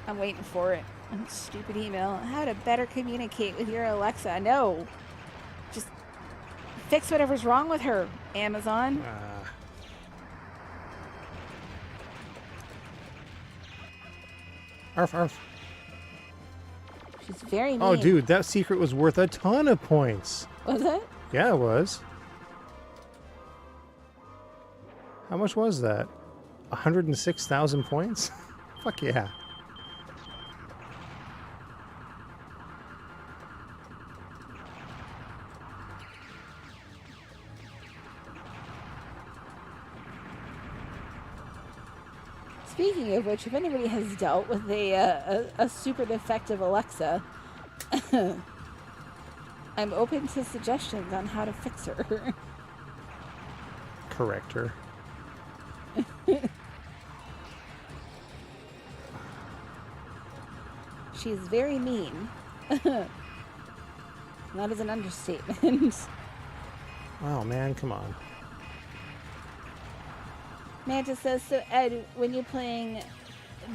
I'm waiting for it. Stupid email. How to better communicate with your Alexa. No. Just fix whatever's wrong with her, Amazon. Arf, arf. She's very mean. Oh, dude, that secret was worth a ton of points. Was it? Yeah, it was. How much was that? 106,000 points? Fuck yeah. Speaking of which, if anybody has dealt with a super defective Alexa, I'm open to suggestions on how to fix her. Correct her. She's very mean. That is an understatement. Oh man, come on. Manta says, so Ed, when you're playing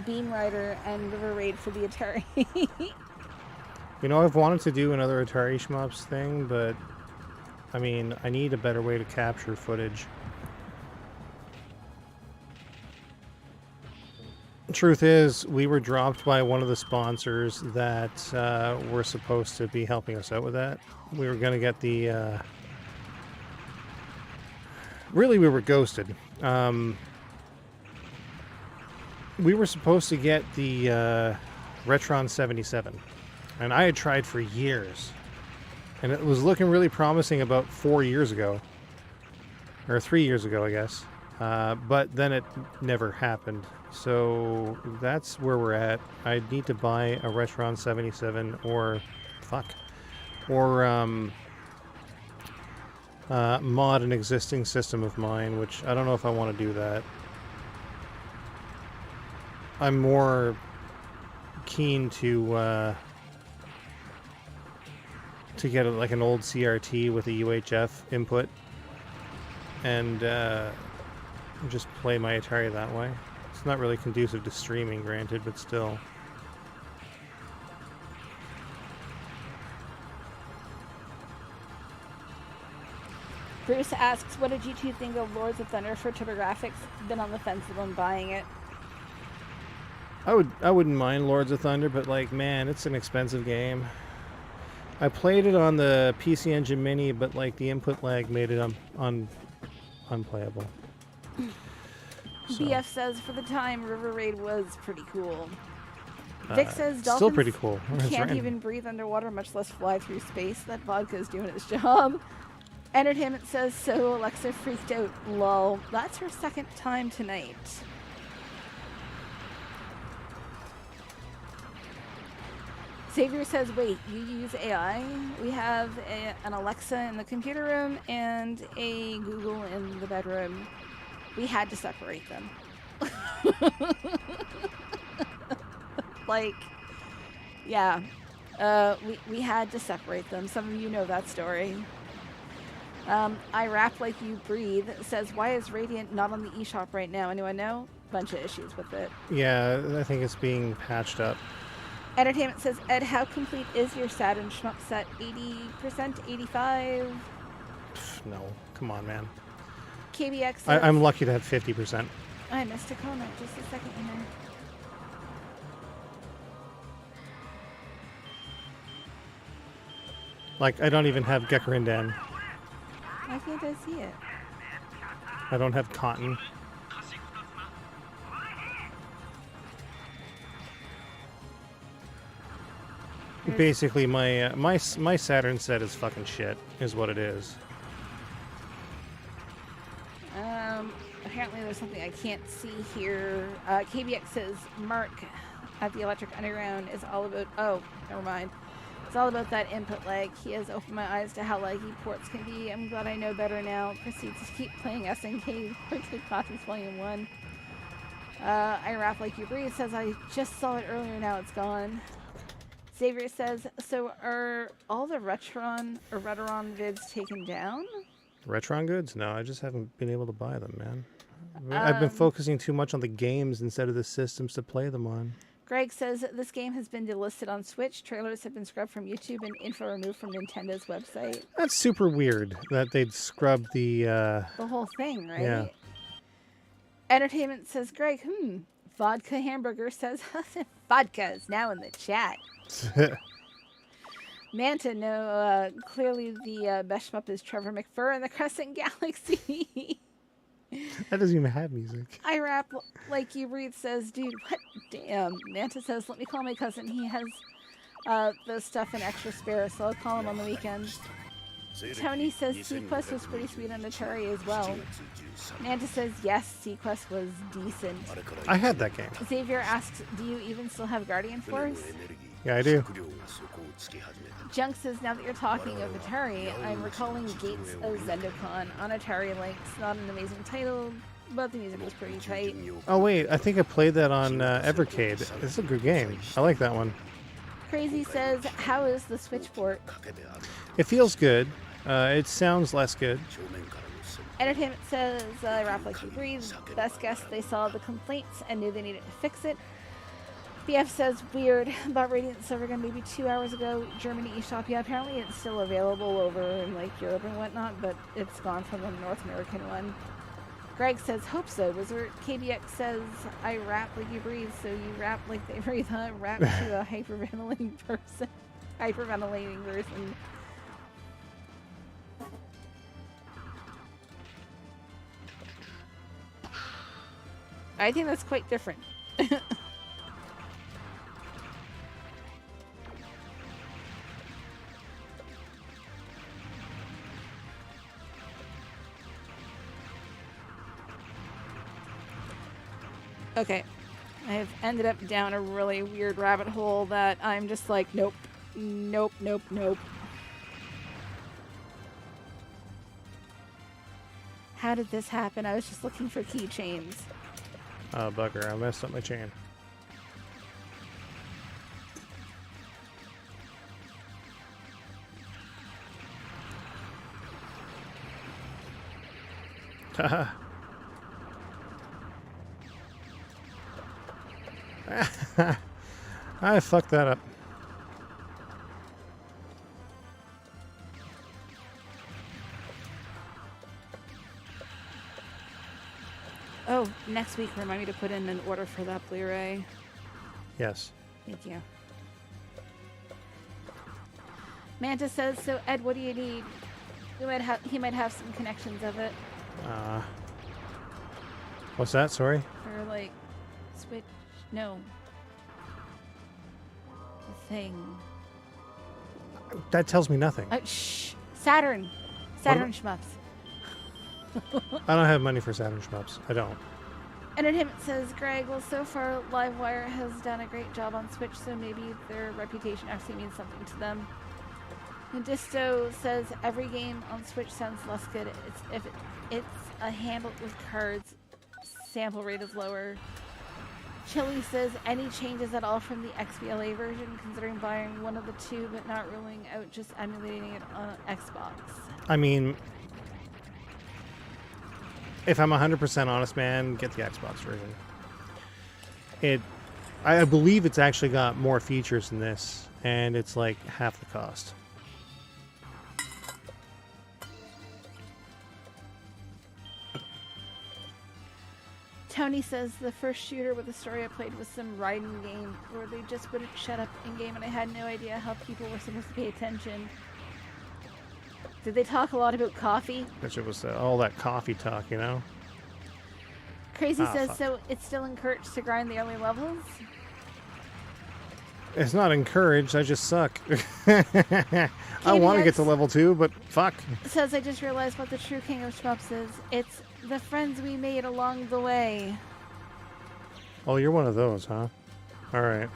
Beam Rider and River Raid for the Atari? You know, I've wanted to do another Atari Shmups thing, but I mean, I need a better way to capture footage. Truth is, we were dropped by one of the sponsors that were supposed to be helping us out with that. We were going to get the... Really, we were ghosted. We were supposed to get the Retron 77, and I had tried for years, and it was looking really promising about 4 years ago, or 3 years ago, I guess, but then it never happened. So that's where we're at. I need to buy a Retron 77 or mod an existing system of mine, which I don't know if I want to do that. I'm more keen to get like an old CRT with a UHF input and just play my Atari that way. It's not really conducive to streaming, granted, but still. Bruce asks, what did you two think of Lords of Thunder for TurboGrafx? Been on the fence on buying it. I wouldn't mind Lords of Thunder, but like, man, it's an expensive game. I played it on the PC Engine Mini, but like the input lag made it unplayable. So. BF says, for the time, River Raid was pretty cool. Vic says, dolphins still pretty cool. can't even breathe underwater, much less fly through space. That vodka's doing its job. Entertainment says, so Alexa freaked out. Lol. That's her second time tonight. Xavier says, wait, you use AI? We have an Alexa in the computer room and a Google in the bedroom. We had to separate them. Like, yeah. We had to separate them. Some of you know that story. I Rap Like You Breathe says, why is Radiant not on the eShop right now? Anyone know? Bunch of issues with it. Yeah, I think it's being patched up. Entertainment says, Ed, how complete is your Saturn shmup set? 80%? 85%? No, come on, man. KBX says, I'm lucky to have 50%. I missed a comment. Just a second here. Like, I don't even have Gekurinden. Why can't I see it? I don't have Cotton. Basically, my Saturn set is fucking shit, is what it is. Apparently there's something I can't see here. KBX says, Mark at the Electric Underground is all about... Oh, never mind. It's all about that input lag. He has opened my eyes to how laggy ports can be. I'm glad I know better now. Proceeds to keep playing SNK Arcade Classics Volume 1. I Rap Like You Breathe says, I just saw it earlier, now it's gone. Xavier says, so are all the Retron vids taken down? Retron goods? No, I just haven't been able to buy them, man. I've been focusing too much on the games instead of the systems to play them on. Greg says this game has been delisted on Switch. Trailers have been scrubbed from YouTube and info removed from Nintendo's website. That's super weird that they'd scrub the whole thing, right? Yeah. Entertainment says, Greg, Vodka Hamburger says, vodka is now in the chat. Manta, no, clearly the best shmup is Trevor McFur in the Crescent Galaxy. That doesn't even have music. I Rap Like You Breathe says, dude, what? Damn. Manta says, let me call my cousin. He has the stuff in extra spare, so I'll call him on the weekend. Tony says Sequest was pretty sweet on Atari as well. Manta says, yes, Sequest was decent. I had that game. Xavier asks, do you even still have Guardian Force? Yeah, I do. Junk says, now that you're talking of Atari, I'm recalling Gates of Zendocon on Atari Lynx. Not an amazing title, but the music was pretty tight. Oh, wait, I think I played that on Evercade. It's a good game. I like that one. Crazy says, how is the Switch port? It feels good. It sounds less good. Entertainment says, Rap Like You Breathe. Best guess they saw the complaints and knew they needed to fix it. BF says, weird. Bought Radiant Silvergun maybe 2 hours ago. Germany eShop. Yeah, apparently it's still available over in like Europe and whatnot, but it's gone from the North American one. Greg says, hope so. Wizard KBX says, I rap like you breathe, so you rap like they breathe. Huh? Rap to a hyperventilating person. Hyperventilating person. I think that's quite different. Okay, I've ended up down a really weird rabbit hole that I'm just like, nope, nope, nope, nope. How did this happen? I was just looking for keychains. Oh, bugger, I messed up my chain. Haha. I fucked that up. Oh, next week remind me to put in an order for that Blu-ray. Yes. Thank you. Manta says, so Ed, what do you need? He might have some connections of it. What's that? Sorry? For like Switch. No. The thing. That tells me nothing. Shh. Saturn. Saturn shmups. I don't have money for Saturn shmups. I don't. Entertainment says, Greg, well, so far Livewire has done a great job on Switch, so maybe their reputation actually means something to them. Disto says, every game on Switch sounds less good if it's a handled with cards. Sample rate is lower. Chili says, any changes at all from the XBLA version, considering buying one of the two but not ruling out just emulating it on Xbox? I mean, if I'm 100% honest, man, get the Xbox version. I believe it's actually got more features than this, and it's like half the cost. Tony says the first shooter with a story I played was some riding game where they just wouldn't shut up in game, and I had no idea how people were supposed to pay attention. Did they talk a lot about coffee? Which it was all that coffee talk, you know? Crazy says, fuck. so it's still encouraged to grind the early levels? It's not encouraged, I just suck. I want to get to level 2, but fuck. Says, I just realized what the true king of shmups is. It's the friends we made along the way. Oh, you're one of those, huh? Alright.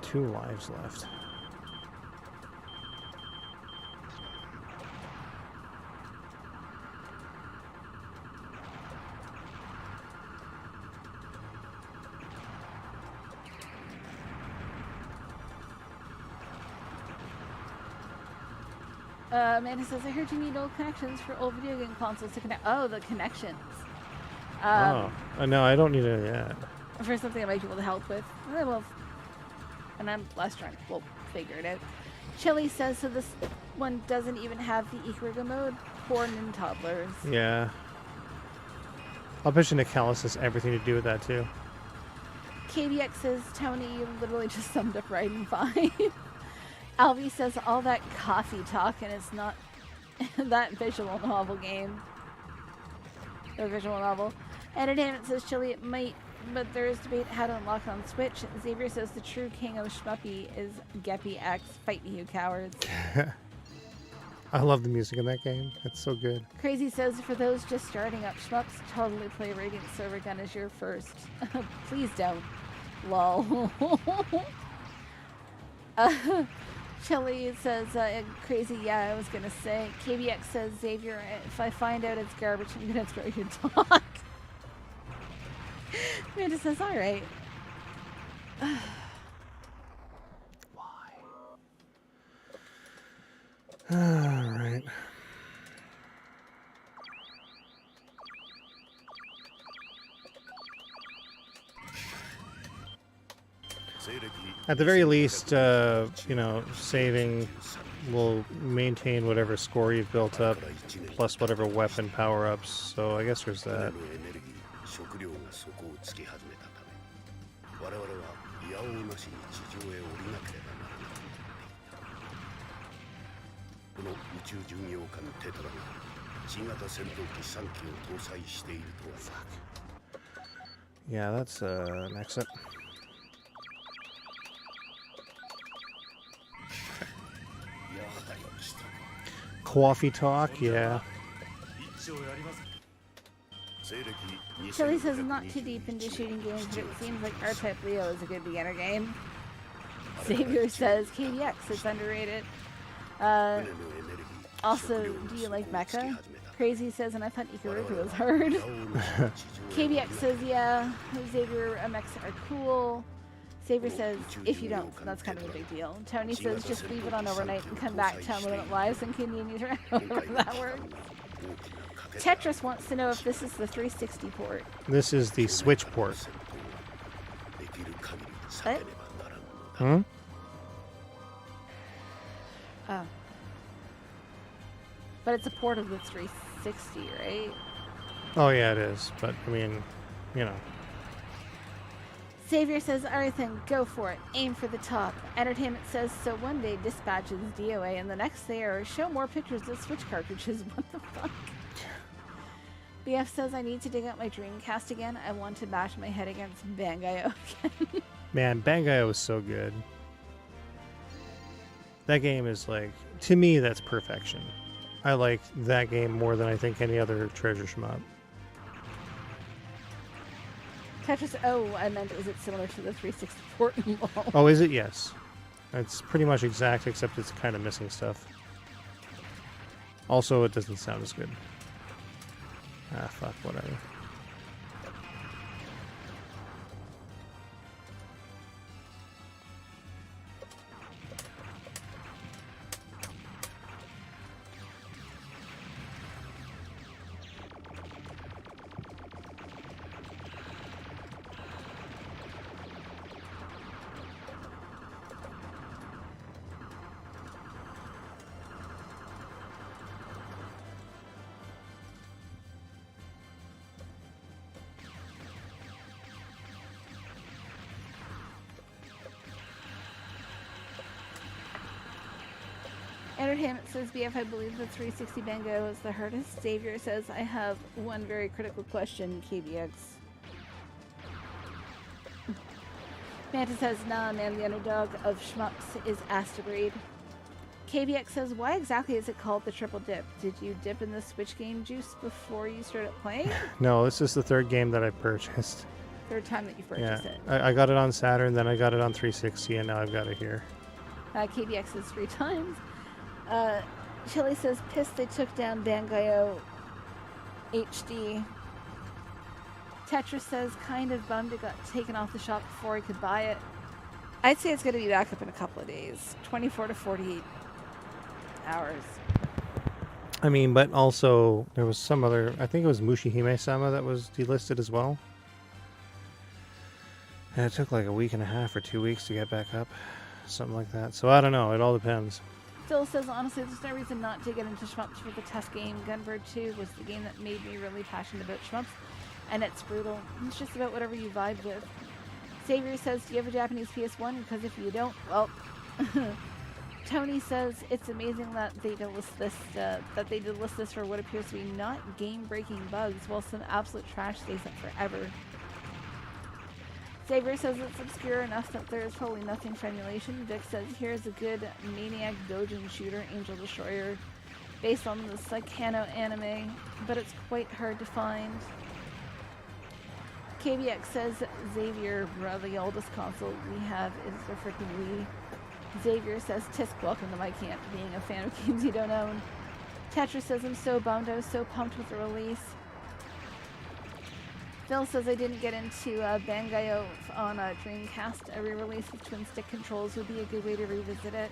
Two lives left. Amanda says, I heard you need old connections for old video game consoles to connect. Oh, the connections. No, I don't need any of that. For something I might be able to help with. Well, and I'm less drunk. We'll figure it out. Chili says, so this one doesn't even have the Ikaruga mode? Poor nin toddlers. Yeah. I'll bet you Nicalis has everything to do with that, too. KBX says, Tony, you literally just summed up right and fine. Alvy says, all that coffee talk, and it's not that visual novel game. The visual novel. Entertainment says, Chili, it might, but there is debate how to unlock it on Switch. Xavier says, the true king of Shmuppy is Geppy X. Fight me, you cowards. I love the music in that game. It's so good. Crazy says, for those just starting up Shmups, totally play Radiant Silvergun as your first. Please don't. Lol. Chili says, crazy, yeah, I was gonna say. KBX says, Xavier, if I find out it's garbage, I'm gonna throw your dog. Amanda says, alright. Why? Alright. At the very least, you know, saving will maintain whatever score you've built up, plus whatever weapon power-ups, so I guess there's that. Yeah, that's an exit. Coffee talk, yeah. Chili says, not too deep into shooting games, but it seems like R-Type Leo is a good beginner game. Xavier says, KDX, it's underrated. Also, do you like Mecha? Crazy says, and I thought Ikaruga was hard. KBX says, yeah, Xavier and Mecha are cool. Xavier says, if you don't, that's kind of a big deal. Tony says, just leave it on overnight and come back to Unlimited Lives and continue to that works. Tetris wants to know if this is the 360 port. This is the Switch port. What? Hmm? Oh. But it's a port of the 360, right? Oh yeah, it is, but I mean, you know. Xavier says, alright then, go for it. Aim for the top. Entertainment says, so one day dispatches DOA and the next they are show more pictures of Switch cartridges. What the fuck? BF says I need to dig out my Dreamcast again. I want to bash my head against Bangai-O again. Man, Bangai was so good. That game is like, to me, that's perfection. I like that game more than I think any other treasure shmup. Tetris, oh, I meant, is it similar to the 360 port? Oh, is it? Yes. It's pretty much exact, except it's kind of missing stuff. Also, it doesn't sound as good. Ah, fuck, whatever. Entertainment says, BF, I believe the 360 Bango is the hardest. Xavier says, I have one very critical question, KBX. Manta says, nah, man, the underdog of shmups is Astabreed. KBX says, why exactly is it called the triple dip? Did you dip in the Switch game juice before you started playing? No, this is the third game that I purchased. Third time that you purchased it. I got it on Saturn, then I got it on 360, and now I've got it here. KBX says 3 times. Chili says, pissed they took down Bangai-O HD. Tetris says, kind of bummed it got taken off the shop before I could buy it. I'd say it's going to be back up in a couple of days. 24 to 48 hours. I mean, but also, there was some other... I think it was Mushihime-sama that was delisted as well. And it took like a week and a half or 2 weeks to get back up. Something like that. So I don't know. It all depends. Phil says, honestly, there's no reason not to get into shmups for the tough game. Gunbird 2 was the game that made me really passionate about shmups, and it's brutal. It's just about whatever you vibe with. Xavier says, do you have a Japanese PS1? Because if you don't, well... Tony says, it's amazing that they did list this for what appears to be not game-breaking bugs, while some absolute trash stays up forever. Xavier says it's obscure enough that there is probably nothing for emulation. Vic says, here's a good Maniac Dojin shooter, Angel Destroyer, based on the Saikano anime, but it's quite hard to find. KBX says, Xavier, bro, the oldest console we have is the freaking Wii. Xavier says, tisk, welcome to my camp, being a fan of games you don't own. Tetris says, I'm so bummed, I was so pumped with the release. Phil says I didn't get into Bangai-O on Dreamcast. A re-release with twin stick controls would be a good way to revisit it.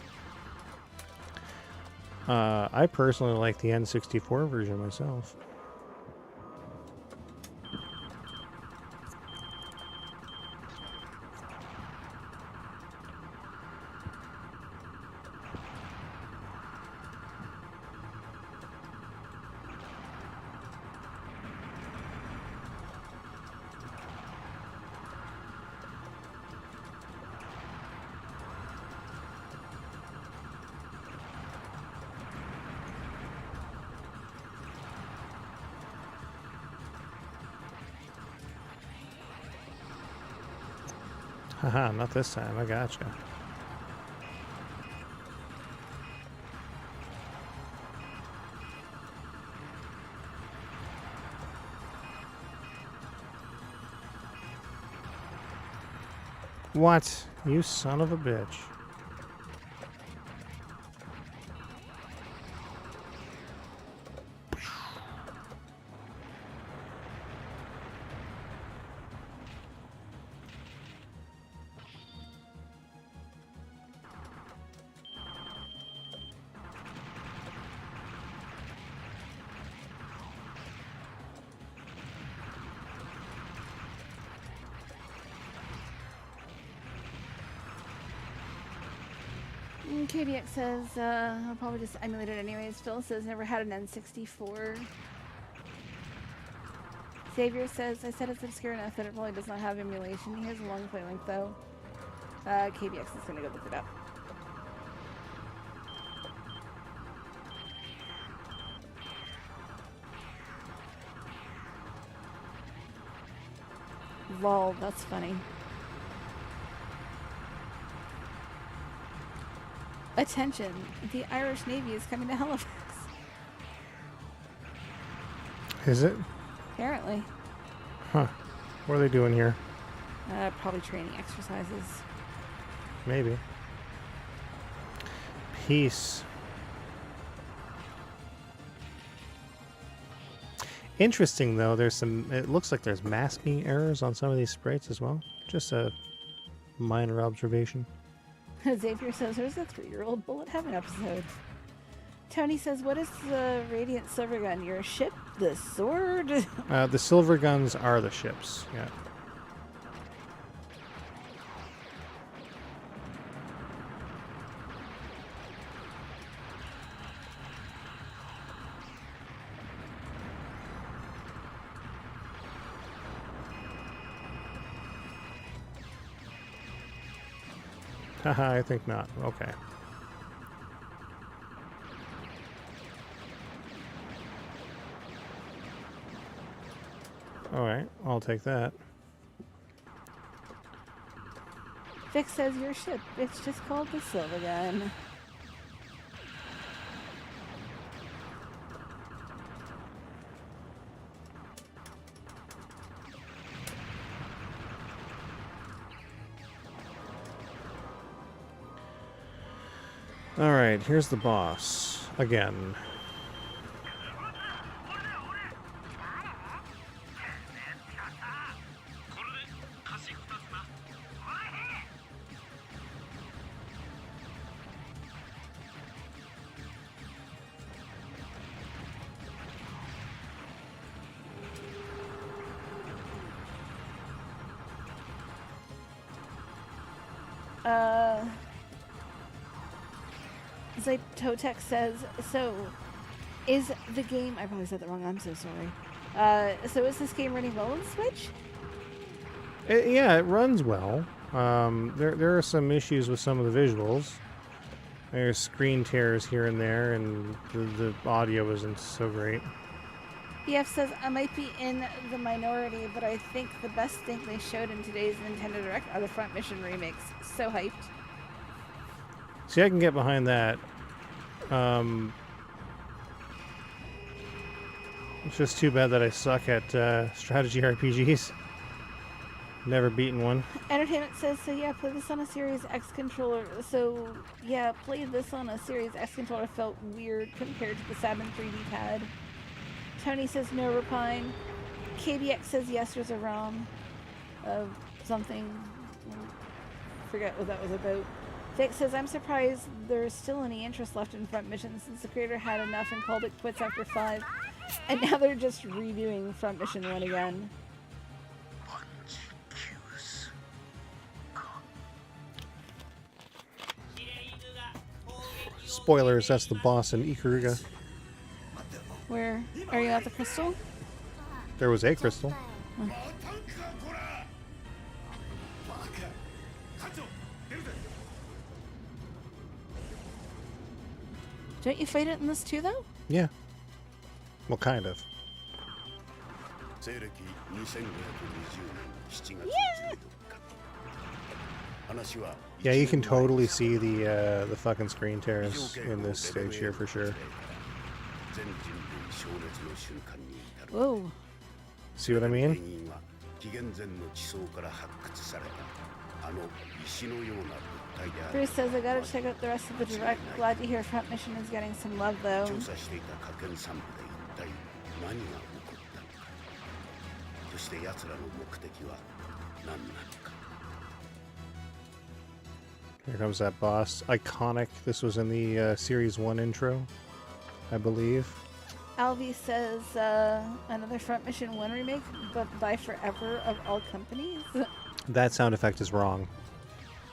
I personally like the N64 version myself. Haha, not this time. I gotcha. What? You son of a bitch. KBX says, I'll probably just emulate it anyways. Phil says, never had an N64. Xavier says, I said it's obscure enough that it probably does not have emulation. He has a long play link though. KBX is going to go look it up. Lol, that's funny. Attention, the Irish Navy is coming to Halifax. Is it? Apparently. Huh. What are they doing here? Probably training exercises. Maybe. Peace. Interesting, though. There's some. It looks like there's masking errors on some of these sprites as well. Just a minor observation. Xavier says, there's a 3-year-old Bullet Heaven episode. Tony says, what is the Radiant Silvergun? Your ship? The sword? The Silverguns are the ships. Yeah. Haha, I think not. Okay. Alright, I'll take that. Vic says, your ship. It's just called the Silvergun. Alright, here's the boss. Again. Zytotech says, so is the game, I probably said that wrong, I'm so sorry. So is this game running well on Switch? Yeah, it runs well. There are some issues with some of the visuals. There's screen tears here and there, and the audio isn't so great. BF says, I might be in the minority, but I think the best thing they showed in today's Nintendo Direct are the Front Mission remakes. So hyped. See, I can get behind that. It's just too bad that I suck at strategy RPGs. Never beaten one. Entertainment says, so yeah, play this on a Series X controller. So yeah, play this on a Series X controller felt weird compared to the Saturn 3D pad. Tony says no repine. KBX says yes, there's a ROM of something. Forget what that was about. Vic says, I'm surprised there's still any interest left in Front Mission since the creator had enough and called it quits after 5. And now they're just redoing Front Mission 1 again. Spoilers, that's the boss in Ikaruga. Where? Are you at the crystal? There was a crystal. Oh. Don't you fight it in this too, though? Yeah. Well, kind of. Yeah, you can totally see the fucking screen tears in this stage here for sure. Whoa. See what I mean? Bruce says, I gotta check out the rest of the direct. Glad to hear Front Mission is getting some love, though. Here comes that boss. Iconic. This was in the Series 1 intro, I believe. Alvi says, another Front Mission 1 remake, but by forever of all companies. That sound effect is wrong.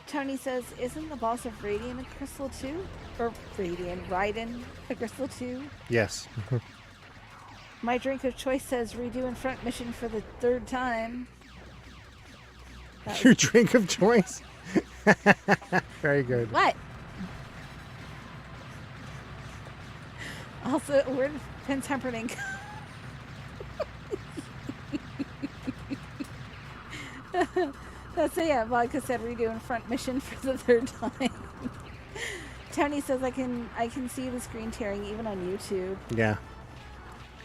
Tony says, isn't the boss of Radiant a Crystal 2? Or Raiden a Crystal 2? Yes. My drink of choice says redoing Front Mission for the 3rd time. Your drink of choice? Very good. What? Also, where did Pin Temperning go? That's it. Yeah, Vodka said redoing front mission for the 3rd time. Tony says I can see the screen tearing even on YouTube. Yeah.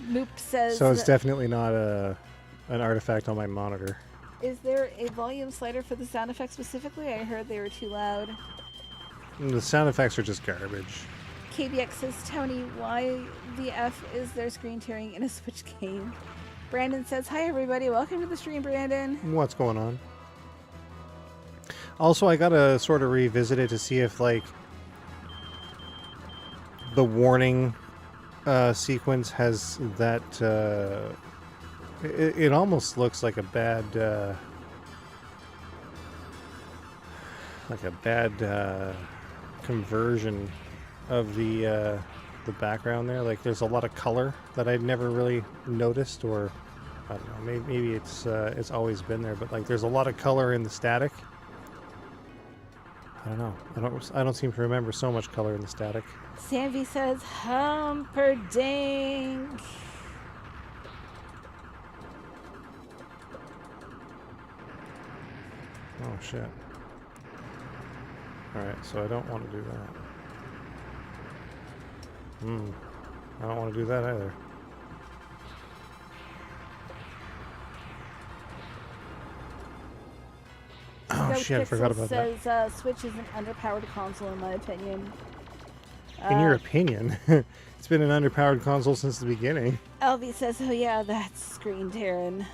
Moop says. So it's definitely not an artifact on my monitor. Is there a volume slider for the sound effects specifically? I heard they were too loud. The sound effects are just garbage. KBX says, Tony, why the F is there screen tearing in a Switch game? Brandon says, hi everybody, welcome to the stream, Brandon. What's going on? Also, I gotta sort of revisit it to see if, like, the warning sequence has that... It almost looks like a bad... conversion of the background there. Like, there's a lot of color that I'd never really noticed, or I don't know, maybe it's always been there, but like there's a lot of color in the static. I don't know. I don't seem to remember so much color in the static. Sanvi says, Humperdinck. Oh shit. Alright, so I don't want to do that. I don't want to do that either. Oh shit, I forgot about that. Says Switch is an underpowered console in my opinion. In your opinion? It's been an underpowered console since the beginning. LV says, oh yeah, that's screen tearing.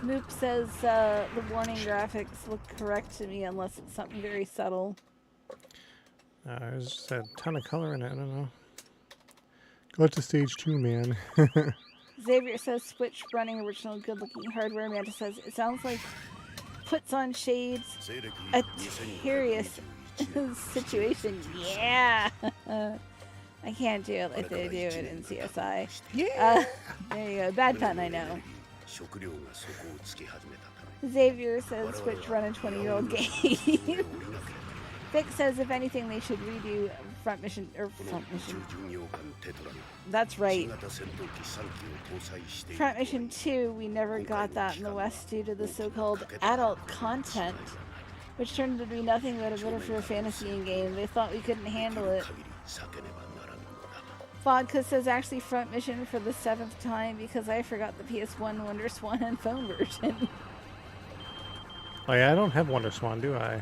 Moop says the warning graphics look correct to me unless it's something very subtle. There's just a ton of color in it, I don't know. Go to stage 2, man. Xavier says Switch running original good looking hardware. Amanda says it sounds like puts on shades. A serious situation. Yeah. I can't do it like they do it in CSI. Yeah. There you go. Bad pun, I know. Xavier says Switch run a 20-year-old game. Vic says if anything they should redo front mission. That's right. Front Mission 2, we never got that in the West due to the so-called adult content, which turned out to be nothing but a bit of a fantasy game. They thought we couldn't handle it. Vodka says actually Front Mission for the 7th time because I forgot the PS1 Wonder Swan and phone version. Oh yeah, I don't have Wonder Swan, do I?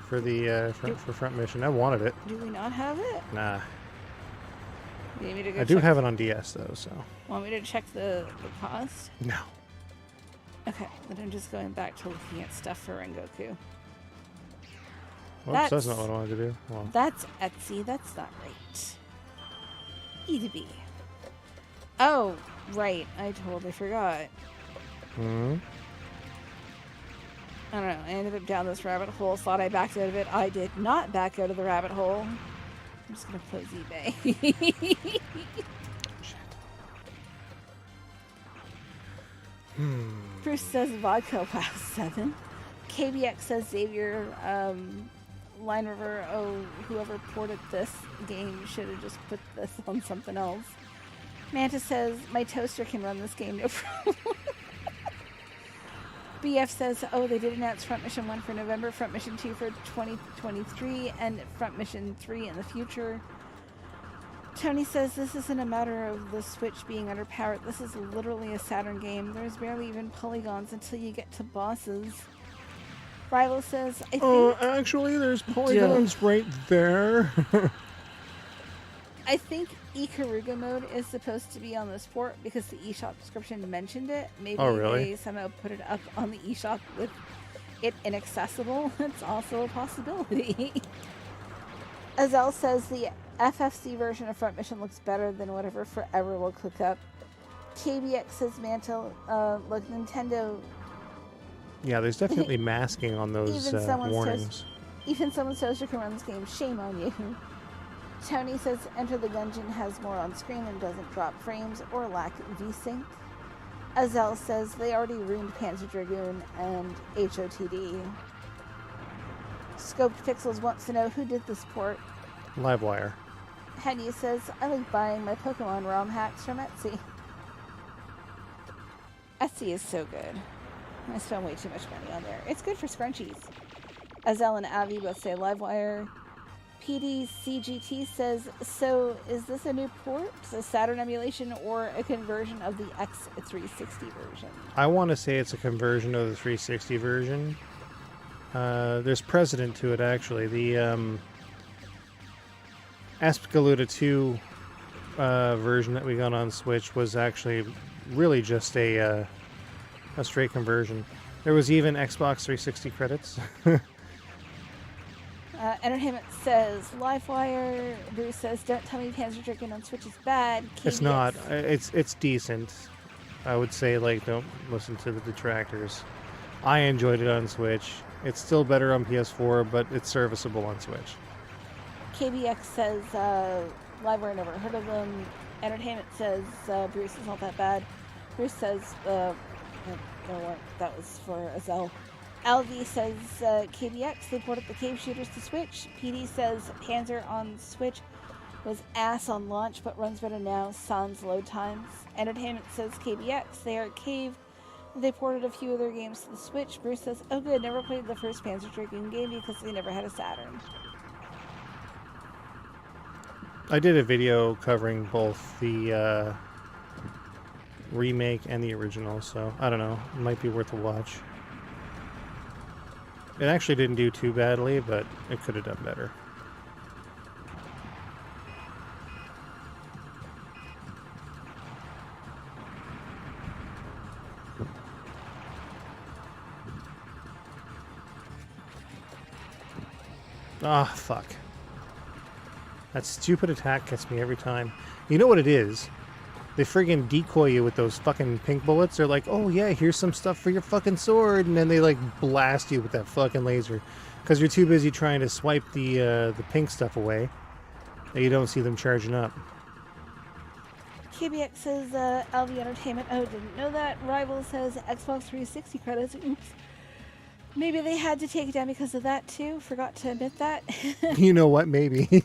For the for Front Mission, I wanted it. Do we not have it? Nah. You need me to go I do have it on DS though, so. Want me to check the cost? No. Okay, then I'm just going back to looking at stuff for Rengoku. Whoops, that's not what I wanted to do. Well. That's Etsy, that's not right. E to B. Oh, right, I totally forgot. Hmm. I don't know, I ended up down this rabbit hole, thought I backed out of it. I did not back out of the rabbit hole. I'm just gonna close eBay. Bruce says vodka, wow, 7. KBX says Xavier, Line River, oh, whoever ported this game should have just put this on something else. Manta says, my toaster can run this game, no problem. BF says, oh, they did announce Front Mission 1 for November, Front Mission 2 for 2023, and Front Mission 3 in the future. Tony says, this isn't a matter of the Switch being underpowered. This is literally a Saturn game. There's barely even polygons until you get to bosses. Rilo says, I think... actually, there's polygons right there. I think Ikaruga mode is supposed to be on this port because the eShop description mentioned it. Maybe they somehow put it up on the eShop with it inaccessible. It's also a possibility. Azelle says the FFC version of Front Mission looks better than whatever Forever will cook up. KBX says Mantle, look, Nintendo... Yeah, there's definitely masking on those warnings. Even someone's toaster can run this game. Shame on you. Tony says Enter the Gungeon has more on screen and doesn't drop frames or lack VSync. Azel says they already ruined Panzer Dragoon and HOTD. Scoped Pixels wants to know who did this port. Livewire. Henny says, I like buying my Pokemon ROM hacks from Etsy. Etsy is so good. I spend way too much money on there. It's good for scrunchies. Azel and Avi both say Livewire. PDCGT says, so is this a new port, a Saturn emulation, or a conversion of the X360 version? I want to say it's a conversion of the 360 version. There's precedent to it, actually. The Aspegaluda 2 version that we got on Switch was actually really just a straight conversion. There was even Xbox 360 credits. Entertainment says Livewire. Bruce says, don't tell me Panzer Dragoon on Switch is bad. KBX. It's not. It's decent. I would say, like, don't listen to the detractors. I enjoyed it on Switch. It's still better on PS4, but it's serviceable on Switch. KBX says Livewire never heard of them. Entertainment says Bruce is not that bad. Bruce says that was for Azel. LV says KBX, they ported the cave shooters to Switch. PD says Panzer on Switch was ass on launch but runs better now, sans load times. Entertainment says KBX, they are cave. They ported a few of their games to the Switch. Bruce says, oh good, never played the first Panzer Dragoon game because they never had a Saturn. I did a video covering both the remake and the original, so I don't know. It might be worth a watch. It actually didn't do too badly, but it could have done better. Ah, fuck. That stupid attack gets me every time. You know what it is? They friggin' decoy you with those fucking pink bullets. They're like, oh yeah, here's some stuff for your fucking sword. And then they like blast you with that fucking laser. Because you're too busy trying to swipe the pink stuff away. That you don't see them charging up. KBX says LV Entertainment, oh, didn't know that. Rival says Xbox 360 credits. Oops. Maybe they had to take it down because of that too. Forgot to admit that. You know what? Maybe.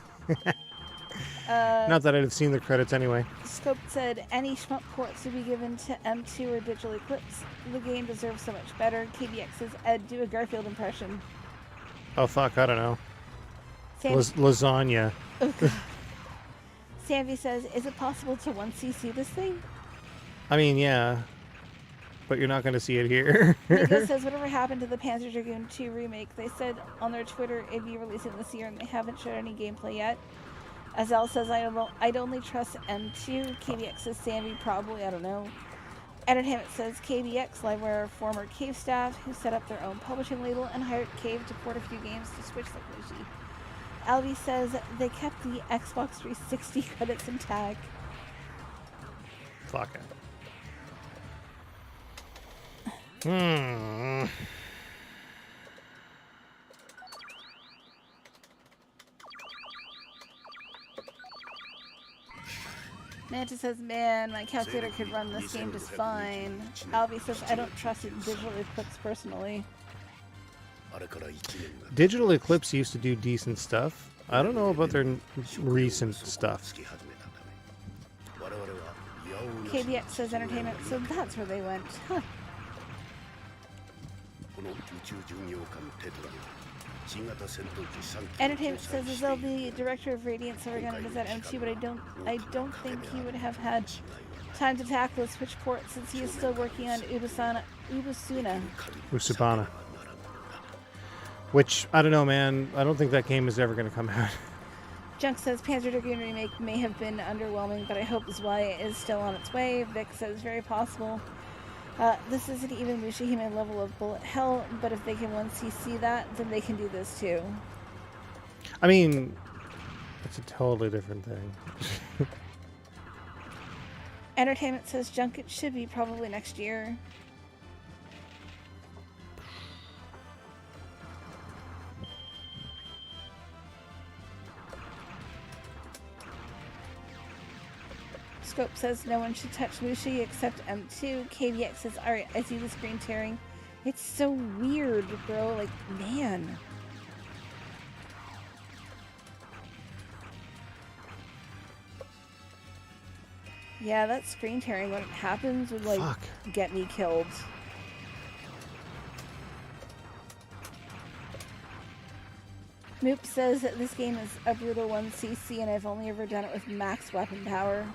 Not that I'd have seen the credits anyway. Scope said any shmup ports would be given to M2 or Digital Eclipse. The game deserves so much better. KBX says Ed, do a Garfield impression. Oh fuck, I don't know. Sam- Lasagna. Oh, God. Samvy says, is it possible to 1cc this thing? I mean, yeah. But you're not going to see it here. Nico says, whatever happened to the Panzer Dragoon 2 remake? They said on their Twitter it'd be releasing this year and they haven't showed any gameplay yet. Azel says, I'd only trust M2. KBX says, Sammy, probably, I don't know. Entertainment says, KBX, Livewire former Cave staff who set up their own publishing label and hired Cave to port a few games to Switch like Luigi. Albie says, they kept the Xbox 360 credits intact. Fuck it. Manta says, man, my calculator could run this game just fine. Albie says, I don't trust it in Digital Eclipse personally. Digital Eclipse used to do decent stuff. I don't know about their recent stuff. KBX says Entertainment, so that's where they went. Huh. Entertainment says Azel, the director of Radiant Silvergun, is at M2, but I don't think he would have had time to tackle a Switch port since he is still working on Usabana. Which, I don't know, man. I don't think that game is ever going to come out. Junk says Panzer Dragoon remake may have been underwhelming, but I hope ZY is still on its way. Vic says very possible. This isn't even Mushihime level of bullet hell, but if they can 1cc that, then they can do this too. I mean, it's a totally different thing. Entertainment says Junk, it should be probably next year. Scope says no one should touch Lucy except M2. KBX says, alright, I see the screen tearing. It's so weird, bro. Like, man. Yeah, that screen tearing when it happens would, like, Fuck. get me killed. Moop says that this game is a brutal 1cc and I've only ever done it with max weapon power.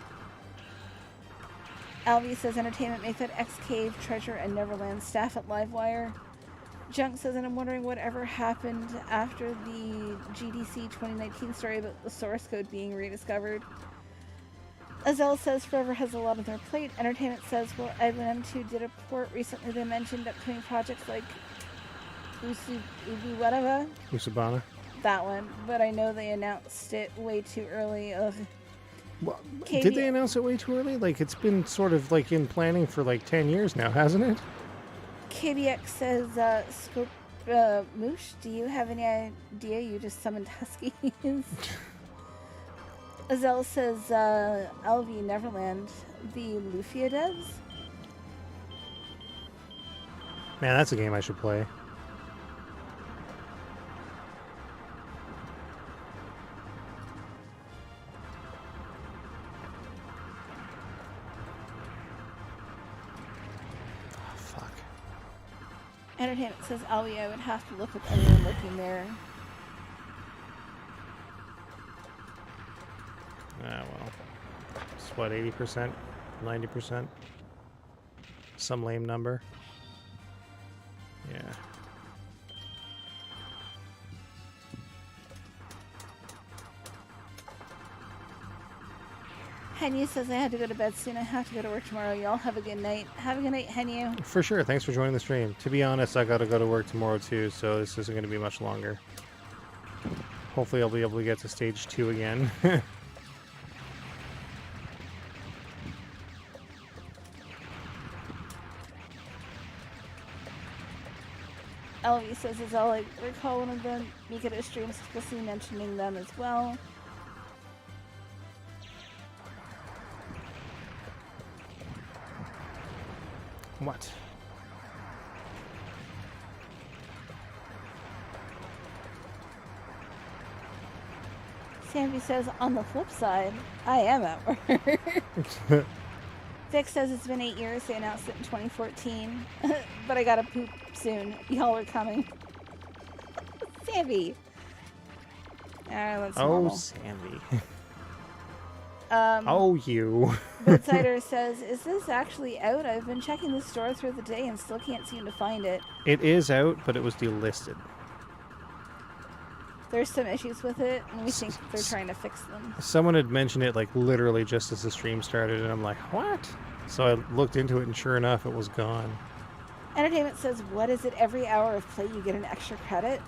Alvy says Entertainment may fit X-Cave, Treasure, and Neverland staff at Livewire. Junk says, and I'm wondering whatever happened after the GDC 2019 story about the source code being rediscovered. Azelle says Forever has a lot on their plate. Entertainment says, well, Island M2 did a port recently. They mentioned upcoming projects like Ubi Usabana. that one, but I know they announced it way too early. Ugh. Well, did they announce it way too early? Like, it's been sort of like in planning for like 10 years now, hasn't it? KBX says, Scope Moosh, do you have any idea you just summoned Huskies? Azelle says, LV Neverland, the Lufia devs? Man, that's a game I should play. Oh, fuck. Entertainment says, Alvi, I would have to look with anyone looking there. Ah, well. It's what, 80%? 90%? Some lame number. Yeah. Henu says, I had to go to bed soon. I have to go to work tomorrow. Y'all have a good night. Have a good night, Henu. For sure. Thanks for joining the stream. To be honest, I gotta go to work tomorrow too, so this isn't gonna be much longer. Hopefully I'll be able to get to stage 2 again. Elvie says, as all I recall one of the Mikado streams explicitly mentioning them as well. What? Sammy says, on the flip side, I am at work. Vic says it's been 8 years. They announced it in 2014. But I gotta poop soon. Y'all are coming. Sammy. That's normal. Sandy. Oh, you. Boatsider says, is this actually out? I've been checking the store through the day and still can't seem to find it. It is out, but it was delisted. There's some issues with it, and we think they're trying to fix them. Someone had mentioned it like literally just as the stream started, and I'm like, what? So I looked into it, and sure enough, it was gone. Entertainment says, what is it? Every hour of play you get an extra credit?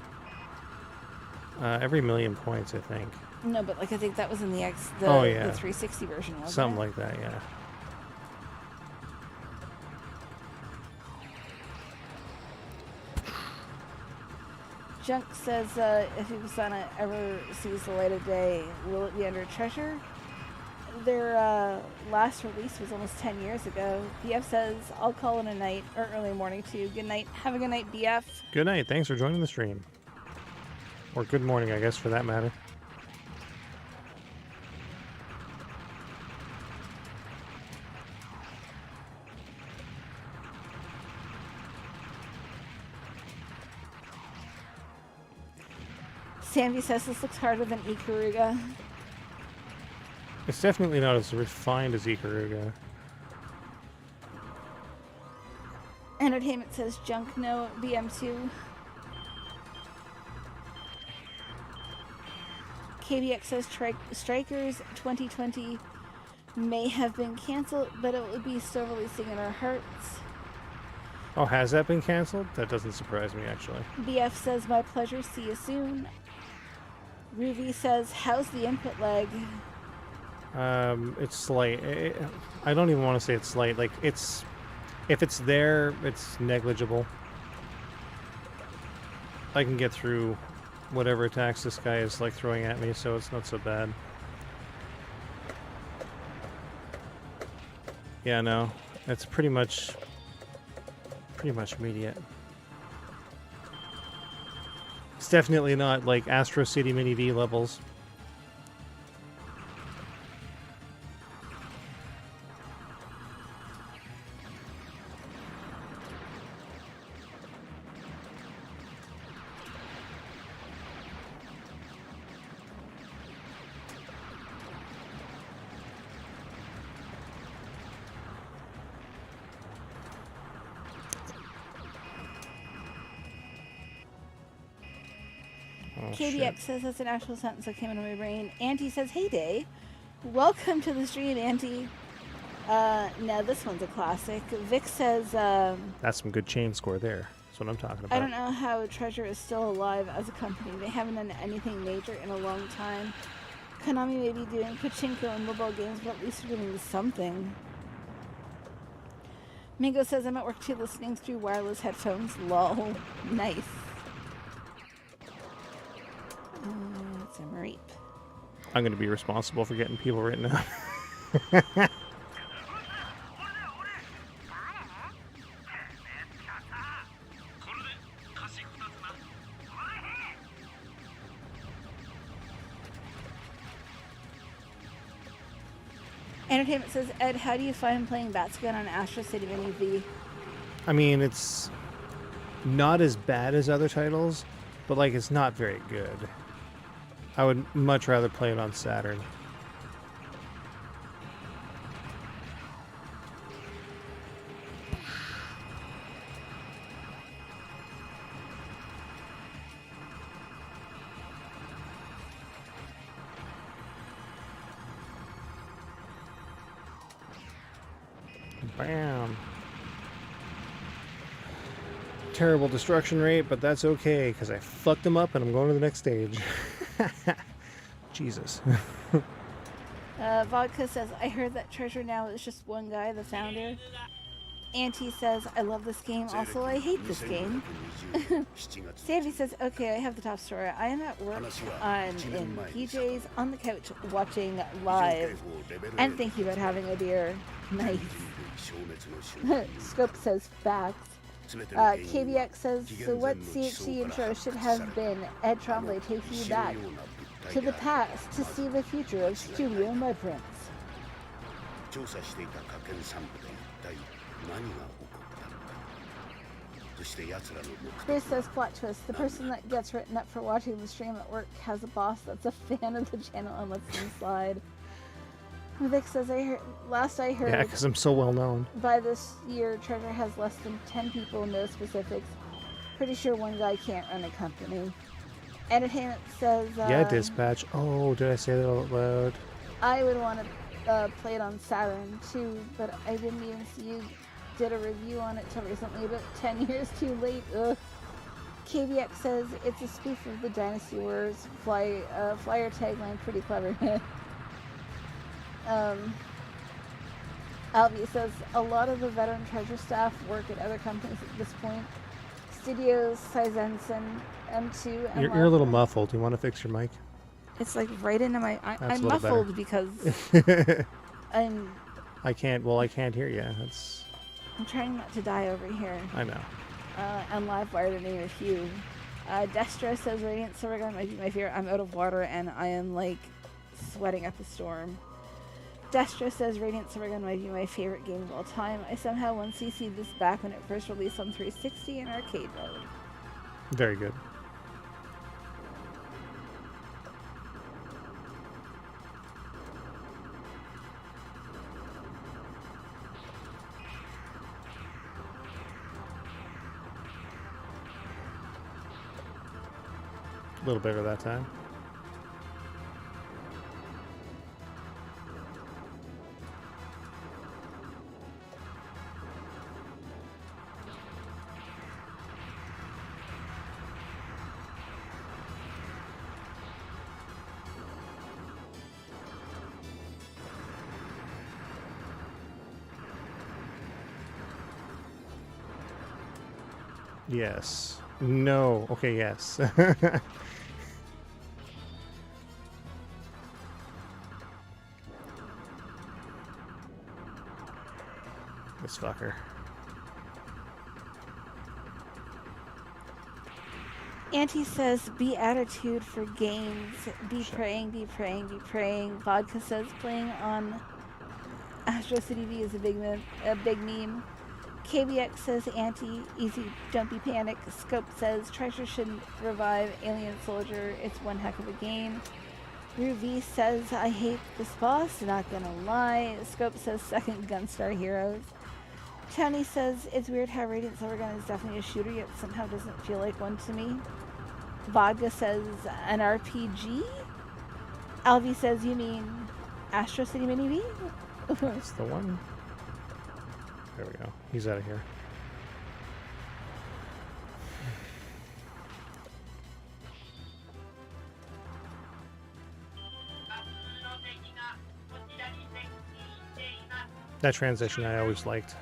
Every 1,000,000 points, I think. No, but like I think that was in the the 360 version, wasn't Something it? like that, yeah. Junk says, if Usana ever sees the light of day, will it be under Treasure? Their last release was almost 10 years ago. BF says, I'll call it a night, or early morning too. Good night. Have a good night, BF. Good night. Thanks for joining the stream. Or good morning, I guess, for that matter. Sandy says this looks harder than Ikaruga. It's definitely not as refined as Ikaruga. Entertainment says junk, no BM2. KBX says Strikers 2020 may have been canceled, but it will be still releasing in our hearts. Oh, has that been canceled? That doesn't surprise me, actually. BF says, my pleasure, see you soon. Ruby says, how's the input lag? It's slight. I don't even want to say it's slight. Like, it's... If it's there, it's negligible. I can get through whatever attacks this guy is, like, throwing at me, so it's not so bad. Yeah, no. It's pretty much immediate. It's definitely not like Astro City Mini V levels. Oh, KBX says that's an actual sentence that came into my brain. Auntie says, "Hey, Day. Welcome to the stream, Auntie." Now this one's a classic. Vic says, That's some good chain score there. That's what I'm talking about. I don't know how Treasure is still alive as a company. They haven't done anything major in a long time. Konami may be doing pachinko and mobile games, but at least they're doing something. Mingo says, I'm at work too, listening through wireless headphones. Lol. Nice. It's a Mareep. I'm going to be responsible for getting people written out. Entertainment says, Ed, how do you find playing Batsgun on Astro City Mini V? I mean, it's not as bad as other titles, but like it's not very good. I would much rather play it on Saturn. Bam. Terrible destruction rate, but that's okay, because I fucked them up and I'm going to the next stage. Jesus. Vodka says, I heard that Treasure now is just one guy, the founder. Auntie says, I love this game. Also, I hate this game. Savvy says, okay, I have the top story. I am at work in PJs on the couch watching live and thinking about having a beer. Nice. Scope says, facts. KBX says, so what CHC intro should have been Ed Tremblay taking you back to the past to see the future of Studio Mudprints. Chris says, plot twist, the person that gets written up for watching the stream at work has a boss that's a fan of the channel and lets them slide. Vic says, last I heard, Yeah, because I'm so well known. By this year, Treasure has less than 10 people, no specifics. Pretty sure one guy can't run a company. Entertainment says, yeah, Dispatch. Oh, did I say that out loud? I would want to play it on Saturn too, but I didn't even see you did a review on it till recently, but 10 years too late. Ugh. KBX says, it's a spoof of the Dynasty Wars flyer tagline, pretty clever. Alvy says, a lot of the veteran Treasure staff work at other companies at this point. Studios, Saizensen, M2, and You're a little muffled. Do you want to fix your mic? It's like right into my... I'm muffled because I can't hear you. I'm trying not to die over here. I know. And Livewire to name a few. Destro says, Radiant Silvergun might be my favorite. I'm out of water and I am like sweating up a storm. Destro says Radiant Silvergun might be my favorite game of all time. I somehow won CC this back when it first released on 360 in arcade mode. Very good. A little better that time. Yes. No. Okay, yes. This fucker. Auntie says, be attitude for games. Be praying, be praying, be praying. Vodka says, playing on Astro City V is a big meme. KBX says, Auntie, easy, don't be panic. Scope says, Treasure shouldn't revive Alien Soldier. It's one heck of a game. Ruby says, I hate this boss, not gonna lie. Scope says, second Gunstar Heroes. Tony says, it's weird how Radiant Silvergun is definitely a shooter, yet somehow doesn't feel like one to me. Vodka says, an RPG? Alvi says, you mean Astro City Mini V? That's the one. There we go. He's out of here. That transition I always liked.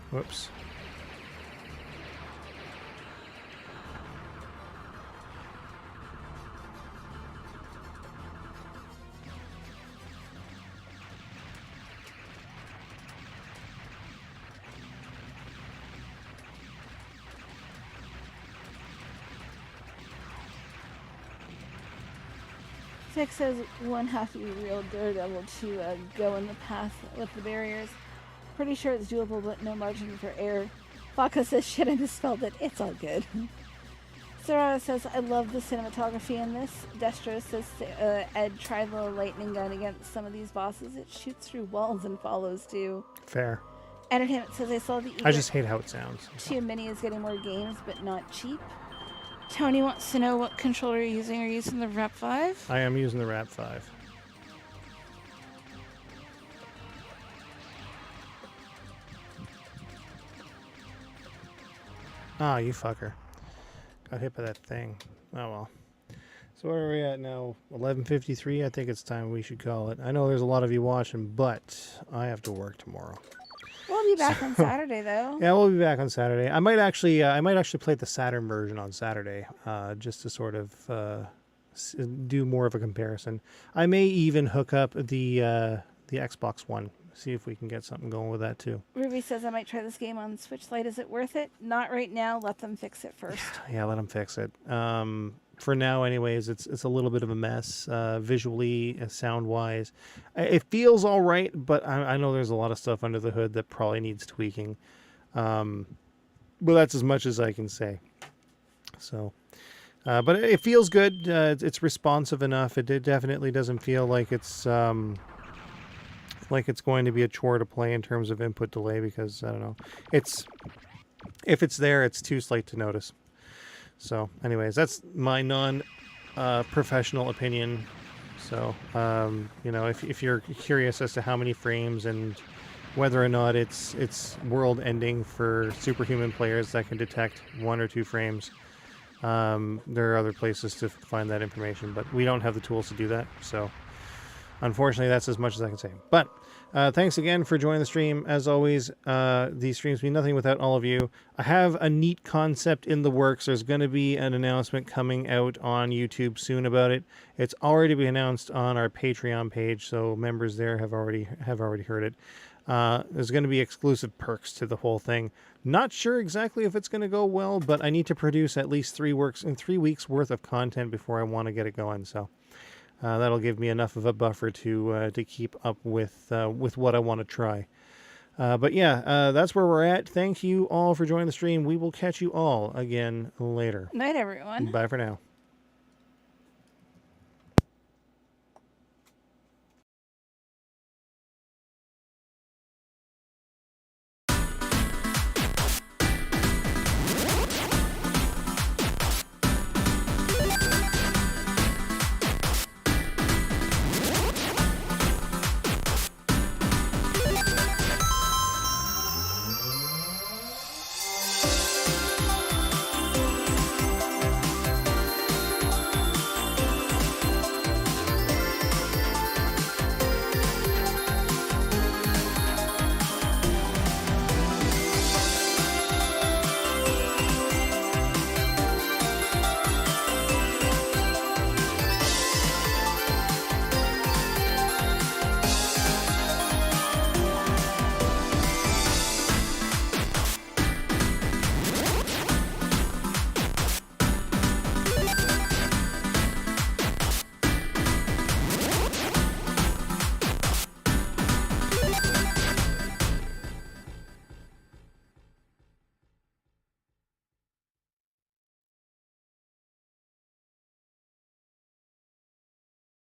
Whoops. Six says, one has to be real Daredevil to go in the path with the barriers. Pretty sure it's doable, but no margin for error. Vodka says, shit, I misspelled it. It's all good. Sarah says, I love the cinematography in this. Destro says, Ed, try the lightning gun against some of these bosses. It shoots through walls and follows, too. Fair. Entertainment says, I saw the I just hate how it sounds. 2 Mini is getting more games, but not cheap. Tony wants to know what controller you're using. Are you using the Rep 5? I am using the Rap 5. Ah, you fucker. Got hit by that thing. Oh well. So where are we at now? 11:53. I think it's time we should call it. I know there's a lot of you watching, but I have to work tomorrow. We'll be back on Saturday, though. Yeah, we'll be back on Saturday. I might actually play the Saturn version on Saturday, just to sort of do more of a comparison. I may even hook up the Xbox One. See if we can get something going with that too. Ruby says I might try this game on Switch Lite. Is it worth it? Not right now. Let them fix it first. Yeah, let them fix it. For now, anyways, it's a little bit of a mess visually, sound wise. It feels all right, but I know there's a lot of stuff under the hood that probably needs tweaking. But that's as much as I can say. So, but it feels good. It's responsive enough. It definitely doesn't feel like it's going to be a chore to play in terms of input delay, because I don't know. If it's there, it's too slight to notice. So, anyways, that's my non-professional opinion. So, if you're curious as to how many frames and whether or not it's world-ending for superhuman players that can detect 1 or 2 frames, there are other places to find that information, but we don't have the tools to do that. So, unfortunately, that's as much as I can say. But thanks again for joining the stream. As always, these streams mean nothing without all of you. I have a neat concept in the works. There's going to be an announcement coming out on YouTube soon about it. It's already been announced on our Patreon page, so members there have already heard it. There's going to be exclusive perks to the whole thing. Not sure exactly if it's going to go well, but I need to produce at least 3 weeks worth of content before I want to get it going. So. That'll give me enough of a buffer to keep up with what I want to try. But yeah, that's where we're at. Thank you all for joining the stream. We will catch you all again later. Night, everyone. Bye for now.